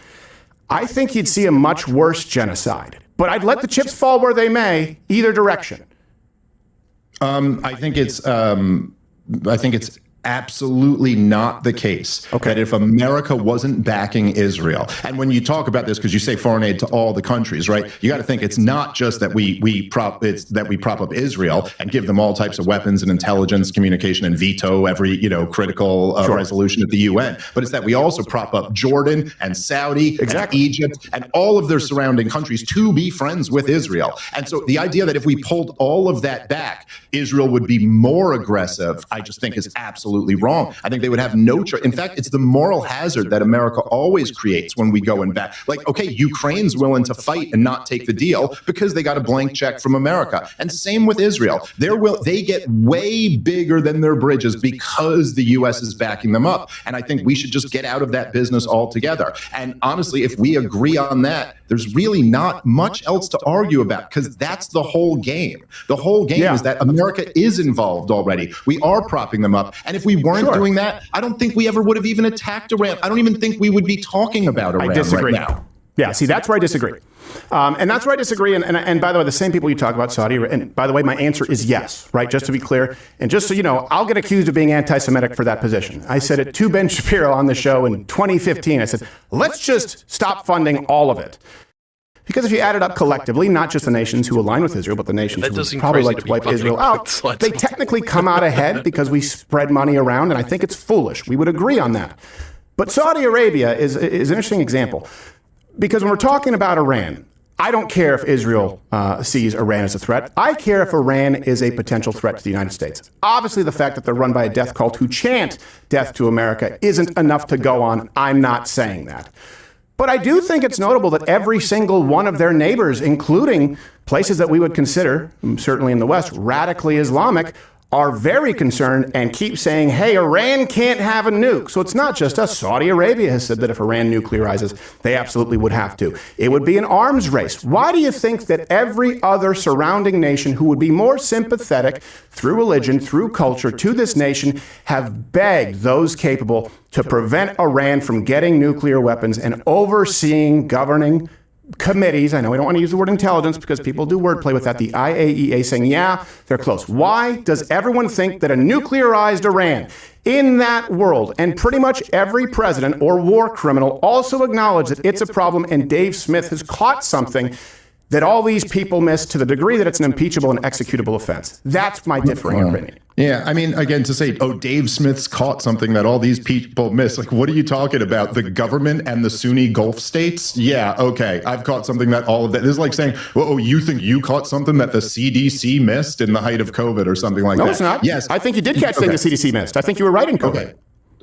S3: I think you'd see a much worse genocide. But I'd let the chips fall where they may, either direction.
S2: I think it's absolutely not the case that if America wasn't backing Israel, and when you talk about this, because you say foreign aid to all the countries, right? You got to think it's not just that we prop up Israel and give them all types of weapons and intelligence, communication, and veto every critical resolution at the UN, but it's that we also prop up Jordan and Saudi and Egypt and all of their surrounding countries to be friends with Israel. And so the idea that if we pulled all of that back, Israel would be more aggressive, I just think is absolutely wrong. I think they would have no choice. In fact, it's the moral hazard that America always creates when we go in back. Ukraine's willing to fight and not take the deal because they got a blank check from America. And same with Israel. They get way bigger than their bridges because the U.S. is backing them up. And I think we should just get out of that business altogether. And honestly, if we agree on that, there's really not much else to argue about, because that's the whole game. The whole game is that America is involved already. We are propping them up. And if we weren't doing that, I don't think we ever would have even attacked Iran. I don't even think we would be talking about Iran right now.
S3: Yeah, see, that's where I disagree. And that's where I disagree. And by the way, the same people you talk about Saudi Arabia, and by the way, my answer is yes, right? Just to be clear. And just so you know, I'll get accused of being anti-Semitic for that position. I said it to Ben Shapiro on the show in 2015. I said, let's just stop funding all of it. Because if you add it up collectively, not just the nations who align with Israel, but the nations who probably like to wipe Israel out, they technically come out ahead because we spread money around, and I think it's foolish. We would agree on that. But Saudi Arabia is an interesting example. Because when we're talking about Iran, I don't care if Israel sees Iran as a threat. I care if Iran is a potential threat to the United States. Obviously, the fact that they're run by a death cult who chant death to America isn't enough to go on. I'm not saying that. But I do think it's notable that every single one of their neighbors, including places that we would consider, certainly in the West, radically Islamic, are very concerned and keep saying, hey, Iran can't have a nuke. So it's not just us. Saudi Arabia has said that if Iran nuclearizes, they absolutely would have to. It would be an arms race. Why do you think that every other surrounding nation who would be more sympathetic through religion, through culture to this nation have begged those capable to prevent Iran from getting nuclear weapons and overseeing governing committees? I know we don't want to use the word intelligence because people do wordplay with that. The IAEA saying, yeah, they're close. Why does everyone think that a nuclearized Iran in that world, and pretty much every president or war criminal also acknowledge that it's a problem, and Dave Smith has caught something that all these people miss to the degree that it's an impeachable and executable offense? That's my differing opinion.
S2: Yeah, I mean, again, to say, oh, Dave Smith's caught something that all these people miss. Like, what are you talking about? The government and the Sunni Gulf states? Yeah, okay, I've caught something that all of that. This is like saying, oh, you think you caught something that the CDC missed in the height of COVID or something like that?
S3: No, it's not.
S2: Yes.
S3: I think you did catch things the CDC missed. I think you were right in COVID.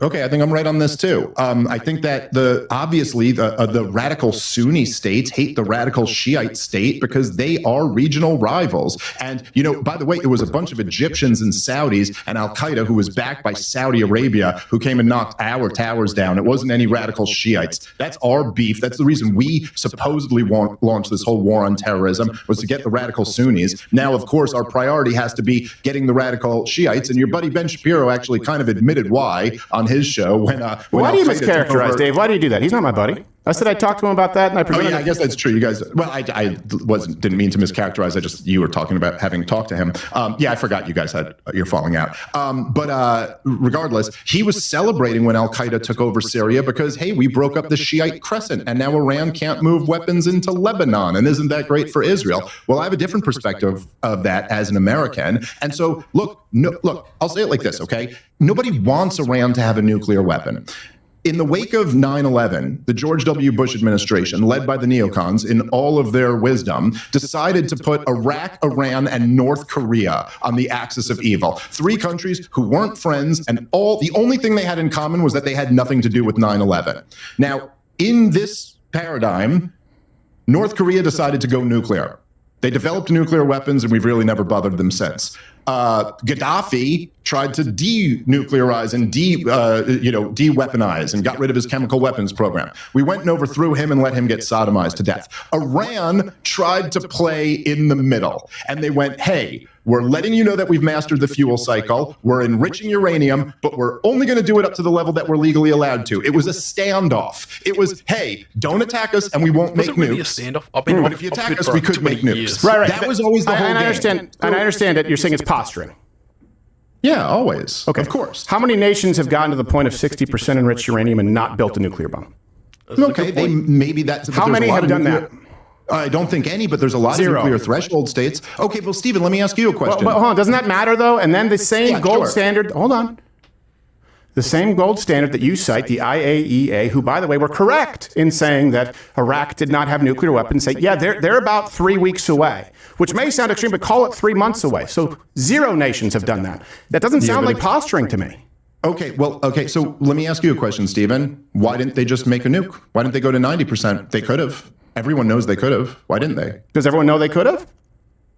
S2: Okay, I think I'm right on this too. I think that obviously the radical Sunni states hate the radical Shiite state because they are regional rivals. And, you know, by the way, it was a bunch of Egyptians and Saudis and Al-Qaeda who was backed by Saudi Arabia who came and knocked our towers down. It wasn't any radical Shiites. That's our beef. That's the reason we supposedly launched this whole war on terrorism, was to get the radical Sunnis. Now, of course, our priority has to be getting the radical Shiites. And your buddy Ben Shapiro actually kind of admitted why on his show when
S3: why do you mischaracterize Dave? Why do you do that? He's not my buddy. I said I talked to him about that, and I presented.
S2: Oh yeah, I guess that's true. You guys, well, I didn't mean to mischaracterize. You were talking about having talked to him. Yeah, I forgot you guys had your falling out. But regardless, he was celebrating when Al Qaeda took over Syria because, hey, we broke up the Shiite crescent, and now Iran can't move weapons into Lebanon, and isn't that great for Israel? Well, I have a different perspective of that as an American, and so look, I'll say it like this, okay? Nobody wants Iran to have a nuclear weapon. In the wake of 9/11, the George W. Bush administration, led by the neocons in all of their wisdom, decided to put Iraq, Iran, and North Korea on the axis of evil. Three countries who weren't friends, and the only thing they had in common was that they had nothing to do with 9/11. Now, in this paradigm, North Korea decided to go nuclear. They developed nuclear weapons, and we've really never bothered them since. Gaddafi tried to denuclearize and de-weaponize and got rid of his chemical weapons program. We went and overthrew him and let him get sodomized to death. Iran tried to play in the middle, and they went, hey, we're letting you know that we've mastered the fuel cycle. We're enriching uranium, but we're only going to do it up to the level that we're legally allowed to. It was a standoff. It was, hey, don't attack us and we won't make nukes.
S1: Really a standoff?
S2: But if you attack us, we could make nukes.
S3: Right.
S2: That was always the whole game.
S3: And I understand that you're saying it's posturing.
S2: Yeah, always.
S3: Okay.
S2: Of course.
S3: How many nations have gotten to the point of 60% enriched uranium and not built a nuclear bomb?
S2: Okay, maybe that's...
S3: How many have done that?
S2: I don't think any, but there's a lot of nuclear threshold states. Okay, well, Stephen, let me ask you a question.
S3: Well, hold on. Doesn't that matter, though? And then the same gold standard... Hold on. The same gold standard that you cite, the IAEA, who, by the way, were correct in saying that Iraq did not have nuclear weapons, say, yeah, they're about 3 weeks away, which may sound extreme, but call it 3 months away. So 0 nations have done that. That doesn't sound like posturing to me.
S2: Okay, so let me ask you a question, Stephen. Why didn't they just make a nuke? Why didn't they go to 90%? They could have. Everyone knows they could have. Why didn't they?
S3: Does everyone know they could have?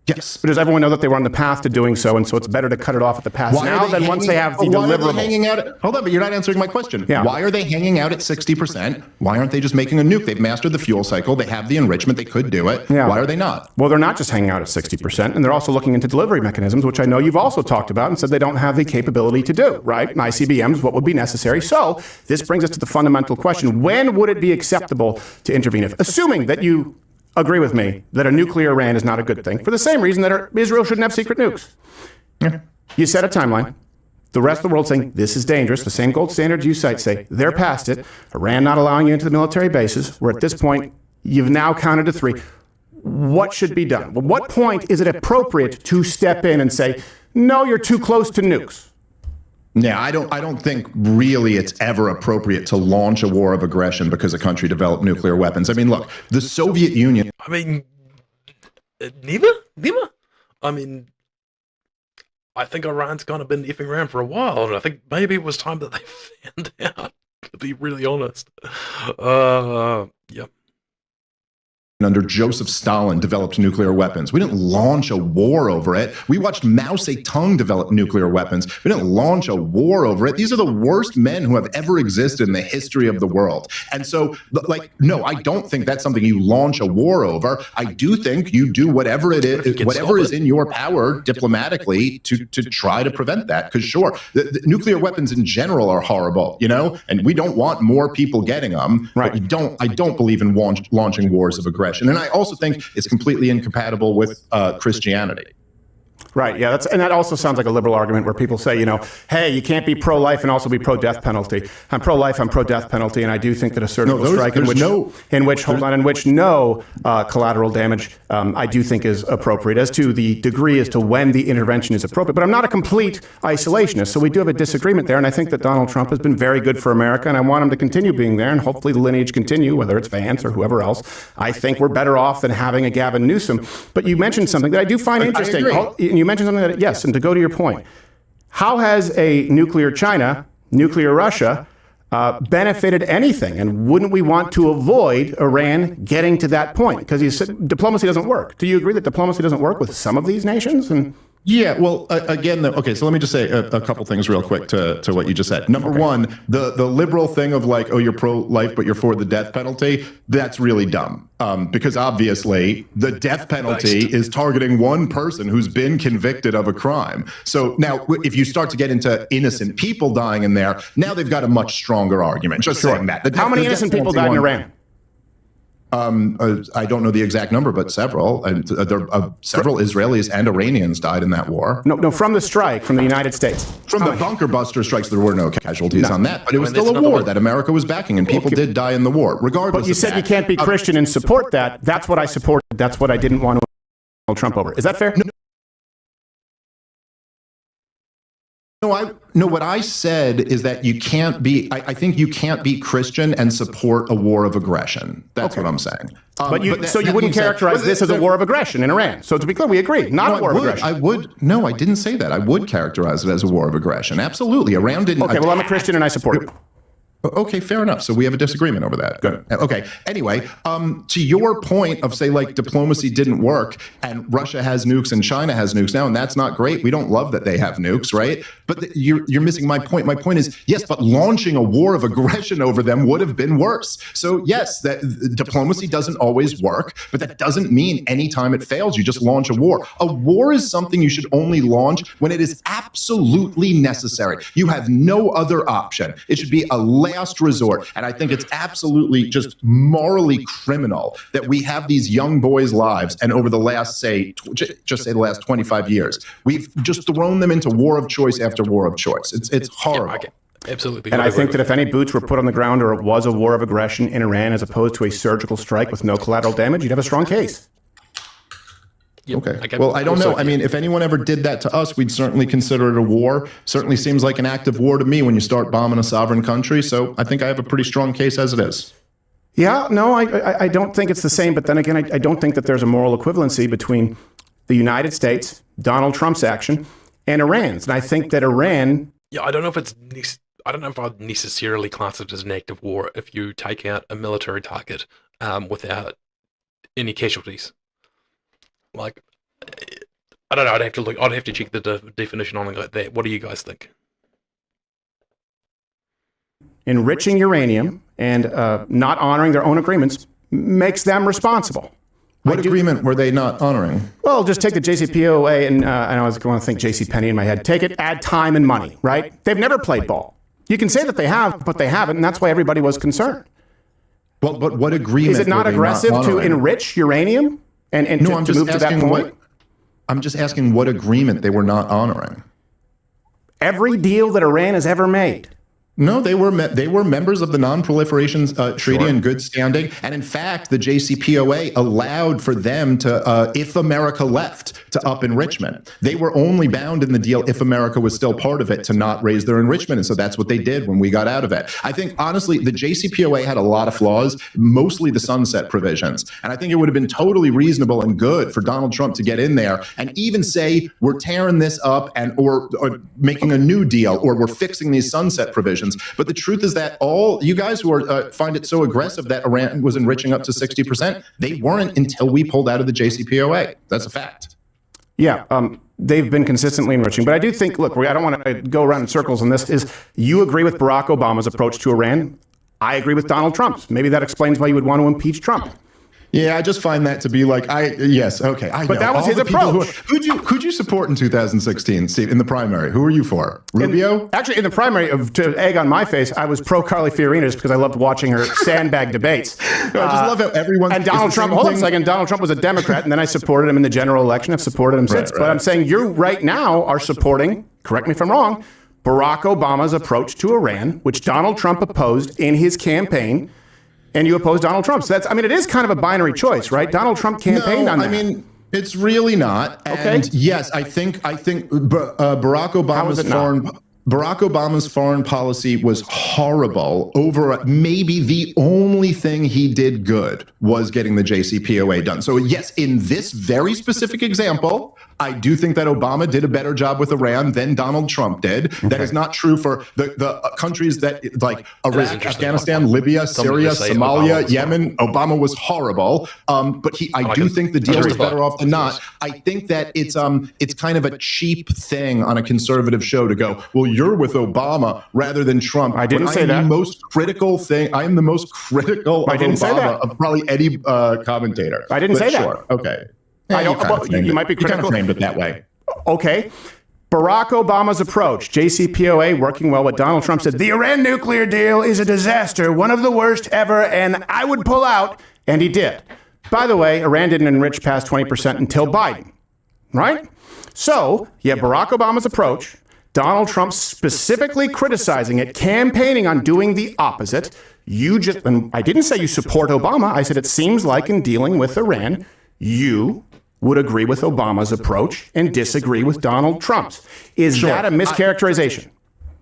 S2: Yes.
S3: But does everyone know that they were on the path to doing so, and so it's better to cut it off at the pass now than once they have the deliverables?
S2: Hold on, but you're not answering my question.
S3: Yeah.
S2: Why are they hanging out at 60%? Why aren't they just making a nuke? They've mastered the fuel cycle. They have the enrichment. They could do it.
S3: Yeah.
S2: Why are they not?
S3: Well, they're not just hanging out at 60%, and they're also looking into delivery mechanisms, which I know you've also talked about and said they don't have the capability to do, right? And ICBMs, what would be necessary. So this brings us to the fundamental question. When would it be acceptable to intervene? Assuming that you agree with me that a nuclear Iran is not a good thing, for the same reason that Israel shouldn't have secret nukes.
S2: Yeah.
S3: You set a timeline. The rest of the world saying, this is dangerous. The same gold standards you cite say, they're past it. Iran not allowing you into the military bases, where at this point, you've now counted to 3. What should be done? At what point is it appropriate to step in and say, no, you're too close to nukes?
S2: Yeah, I don't think really it's ever appropriate to launch a war of aggression because a country developed nuclear weapons. I mean, look, the Soviet Union.
S1: I mean, neither. I mean, I think Iran's kind of been effing around for a while, and I think maybe it was time that they found out, to be really honest. Yeah.
S2: Under Joseph Stalin developed nuclear weapons. We didn't launch a war over it. We watched Mao Zedong develop nuclear weapons. We didn't launch a war over it. These are the worst men who have ever existed in the history of the world. And so, like, no, I don't think that's something you launch a war over. I do think you do whatever it is, whatever is in your power diplomatically to try to prevent that. Because sure, the nuclear weapons in general are horrible, you know, and we don't want more people getting them.
S3: Right.
S2: But I don't believe in launching wars of aggression. And I also think it's completely incompatible with Christianity.
S3: Right, yeah, and that also sounds like a liberal argument where people say, you know, hey, you can't be pro-life and also be pro-death penalty. I'm pro-life, I'm pro-death penalty, and I do think that a surgical strike in which no collateral damage, I do think is appropriate. As to the degree as to when the intervention is appropriate, but I'm not a complete isolationist, so we do have a disagreement there, and I think that Donald Trump has been very good for America, and I want him to continue being there, and hopefully the lineage continue, whether it's Vance or whoever else. I think we're better off than having a Gavin Newsom. But you mentioned something that I do find interesting. You mentioned something that, yes, and to go to your point, how has a nuclear China, nuclear Russia, benefited anything? And wouldn't we want to avoid Iran getting to that point? Because you said diplomacy doesn't work. Do you agree that diplomacy doesn't work with some of these nations? And
S2: yeah, well, again, okay, so let me just say a couple things real quick to what you just said. Number one, the liberal thing of like, oh, you're pro-life, but you're for the death penalty, that's really dumb. Because obviously the death penalty is targeting one person who's been convicted of a crime. So now if you start to get into innocent people dying in there, now they've got a much stronger argument. Just saying that.
S3: How many innocent people died in Iran?
S2: I don't know the exact number, but several. And several Israelis and Iranians died in that war.
S3: No, from the strike, from the United States.
S2: From the bunker buster strikes, there were no casualties on that. But it was still a war that America was backing, and people did die in the war, regardless.
S3: But you said you can't be Christian and support that. That's what I supported. That's what I didn't want to Donald Trump over. Is that fair?
S2: No, what I said is that you can't be, I think you can't be Christian and support a war of aggression. That's what I'm saying.
S3: But you wouldn't characterize this as a war of aggression in Iran. So to be clear, we agree, not a war of aggression.
S2: No, I didn't say that. I would characterize it as a war of aggression. Absolutely. Iran didn't.
S3: Okay, well, I'm a Christian and I support it.
S2: Okay, fair enough. So we have a disagreement over that. Good. Okay. Anyway, to your point of say like diplomacy didn't work and Russia has nukes and China has nukes now, and that's not great. We don't love that they have nukes, right? But you're missing my point. My point is, yes, but launching a war of aggression over them would have been worse. So yes, that diplomacy doesn't always work, but that doesn't mean anytime it fails, you just launch a war. A war is something you should only launch when it is absolutely necessary. You have no other option. It should be a last resort. And I think it's absolutely just morally criminal that we have these young boys' lives, and over the last, say, just say the last 25 years, we've just thrown them into war of choice after war of choice. It's horrible.
S1: Yeah, okay. Absolutely.
S3: And I think that if any boots were put on the ground or it was a war of aggression in Iran as opposed to a surgical strike with no collateral damage, you'd have a strong case.
S1: Yep.
S2: Okay. Well, I don't know. I mean, if anyone ever did that to us, we'd certainly consider it a war. Certainly seems like an act of war to me when you start bombing a sovereign country. So I think I have a pretty strong case as it is.
S3: Yeah, no, I don't think it's the same. But then again, I don't think that there's a moral equivalency between the United States, Donald Trump's action, and Iran's. And I think that Iran...
S1: Yeah, I don't know if I'd necessarily class it as an act of war if you take out a military target without any casualties. Like, I don't know. I'd have to look. I'd have to check the definition on it like that. What do you guys think?
S3: Enriching uranium and not honoring their own agreements makes them responsible.
S2: What agreement were they not honoring?
S3: Well, just take the JCPOA, and I was going to think JCPenney in my head. Take it, add time and money, right? They've never played ball. You can say that they have, but they haven't, and that's why everybody was concerned.
S2: Well, but what agreement?
S3: Is it not aggressive to enrich uranium and to move to that point?
S2: I'm just asking what agreement they were not honoring.
S3: Every deal that Iran has ever made.
S2: No, they were members of the Non-Proliferation Treaty in good standing, and in fact, the JCPOA allowed for them to, if America left, to up enrichment. They were only bound in the deal if America was still part of it to not raise their enrichment, and so that's what they did when we got out of it. I think honestly, the JCPOA had a lot of flaws, mostly the sunset provisions, and I think it would have been totally reasonable and good for Donald Trump to get in there and even say we're tearing this up and or making a new deal or we're fixing these sunset provisions. But the truth is that all you guys who are find it so aggressive that Iran was enriching up to 60%, they weren't until we pulled out of the JCPOA. That's a fact.
S3: Yeah, they've been consistently enriching. But I do think, look, I don't want to go around in circles on this, is you agree with Barack Obama's approach to Iran. I agree with Donald Trump's. Maybe that explains why you would want to impeach Trump.
S2: Yeah, I just find that to be like, yes, okay. But
S3: that was his approach.
S2: Who'd you support in 2016, Steve, in the primary? Who were you for? Rubio?
S3: Actually, in the primary, to egg on my face, I was pro Carly Fiorina just because I loved watching her sandbag debates.
S2: I just love how everyone.
S3: And Donald Trump, hold on a second, Donald Trump was a Democrat, and then I supported him in the general election. I've supported him since. But I'm saying you right now are supporting, correct me if I'm wrong, Barack Obama's approach to Iran, which Donald Trump opposed in his campaign. And you oppose Donald Trump. So it is kind of a binary choice, right? Donald Trump campaigned on that.
S2: I mean, it's really not.
S3: Okay.
S2: And yes, I think Barack Obama's foreign policy was horrible. Maybe the only thing he did good was getting the JCPOA done. So yes, in this very specific example, I do think that Obama did a better job with Iran than Donald Trump did. Okay. That is not true for the countries that like Iraq, Afghanistan, Libya, Syria, Somalia, Yemen. Obama was horrible. But I do think the deal was better off than not. I think that it's kind of a cheap thing on a conservative show to go, well, you're with Obama rather than Trump.
S3: I didn't say that. I am the most critical of
S2: Obama of probably any commentator.
S3: I didn't say that.
S2: Okay.
S3: You might be critical.
S2: You kind of framed it that way.
S3: Okay. Barack Obama's approach, JCPOA working well with Donald Trump, said the Iran nuclear deal is a disaster, one of the worst ever, and I would pull out, and he did. By the way, Iran didn't enrich past 20% until Biden, right? So, yeah, Barack Obama's approach, Donald Trump specifically criticizing it, campaigning on doing the opposite. And I didn't say you support Obama. I said it seems like in dealing with Iran, you would agree with Obama's approach and disagree with Donald Trump's. Is that a mischaracterization?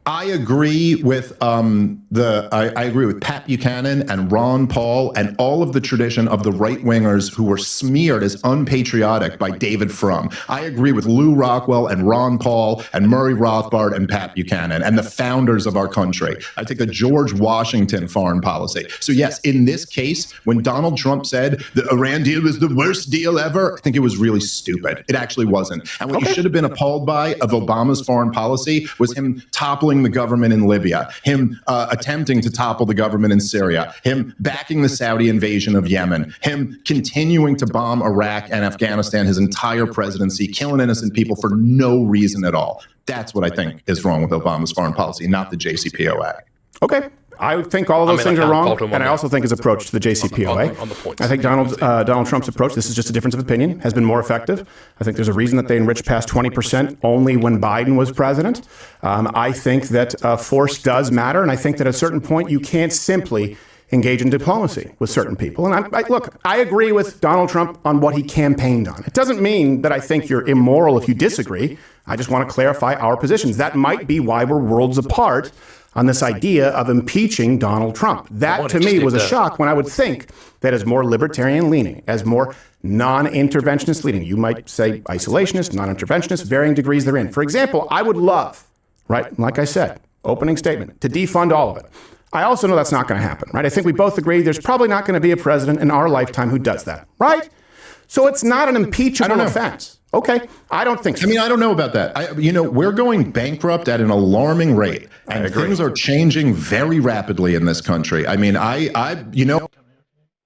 S2: I agree with I agree with Pat Buchanan and Ron Paul and all of the tradition of the right wingers who were smeared as unpatriotic by David Frum. I agree with Lou Rockwell and Ron Paul and Murray Rothbard and Pat Buchanan and the founders of our country. I take the George Washington foreign policy. So yes, in this case, when Donald Trump said the Iran deal was the worst deal ever, I think it was really stupid. It actually wasn't. And what you should have been appalled by of Obama's foreign policy was him toppling the government in Libya, him attempting to topple the government in Syria, him backing the Saudi invasion of Yemen, him continuing to bomb Iraq and Afghanistan his entire presidency, killing innocent people for no reason at all. That's what I think is wrong with Obama's foreign policy, not the JCPOA.
S3: Okay. I think all of those things are wrong, and I also think his approach to the JCPOA.
S1: On the point.
S3: I think Donald Trump's approach, this is just a difference of opinion, has been more effective. I think there's a reason that they enriched past 20% only when Biden was president. I think that force does matter, and I think that at a certain point you can't simply engage in diplomacy with certain people. And I agree with Donald Trump on what he campaigned on. It doesn't mean that I think you're immoral if you disagree. I just want to clarify our positions. That might be why we're worlds apart on this idea of impeaching Donald Trump. That, to me, was a shock when I would think that as more libertarian leaning, as more non-interventionist leaning, you might say isolationist, non-interventionist, varying degrees therein. For example, I would love, right, like I said, opening statement, to defund all of it. I also know that's not going to happen, right? I think we both agree there's probably not going to be a president in our lifetime who does that, right? So it's not an impeachable offense. Okay, I don't think so.
S2: I mean, I don't know about that. We're going bankrupt at an alarming rate, and things are changing very rapidly in this country. I mean, I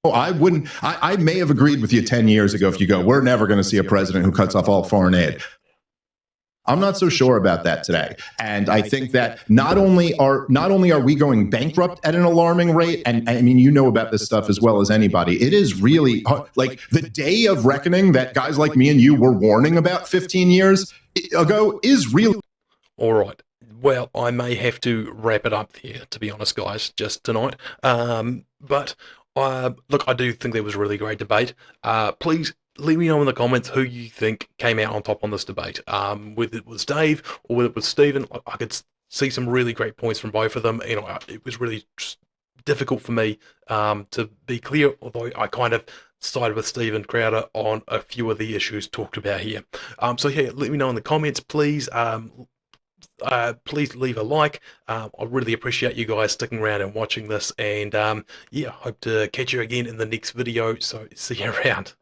S2: wouldn't. I may have agreed with you 10 years ago if you go, we're never going to see a president who cuts off all foreign aid. I'm not so sure about that today. And I think that not only are we going bankrupt at an alarming rate, and I mean, you know about this stuff as well as anybody, it is really like the day of reckoning that guys like me and you were warning about 15 years ago is really.
S1: All right. Well, I may have to wrap it up there, to be honest, guys, just tonight. But look, I do think there was a really great debate. Please let me know in the comments who you think came out on top on this debate. Whether it was Dave or whether it was Stephen. I could see some really great points from both of them. It was really difficult for me to be clear, although I kind of sided with Stephen Crowder on a few of the issues talked about here. So yeah, let me know in the comments, please. Please leave a like. I really appreciate you guys sticking around and watching this, and yeah, hope to catch you again in the next video. So see you around.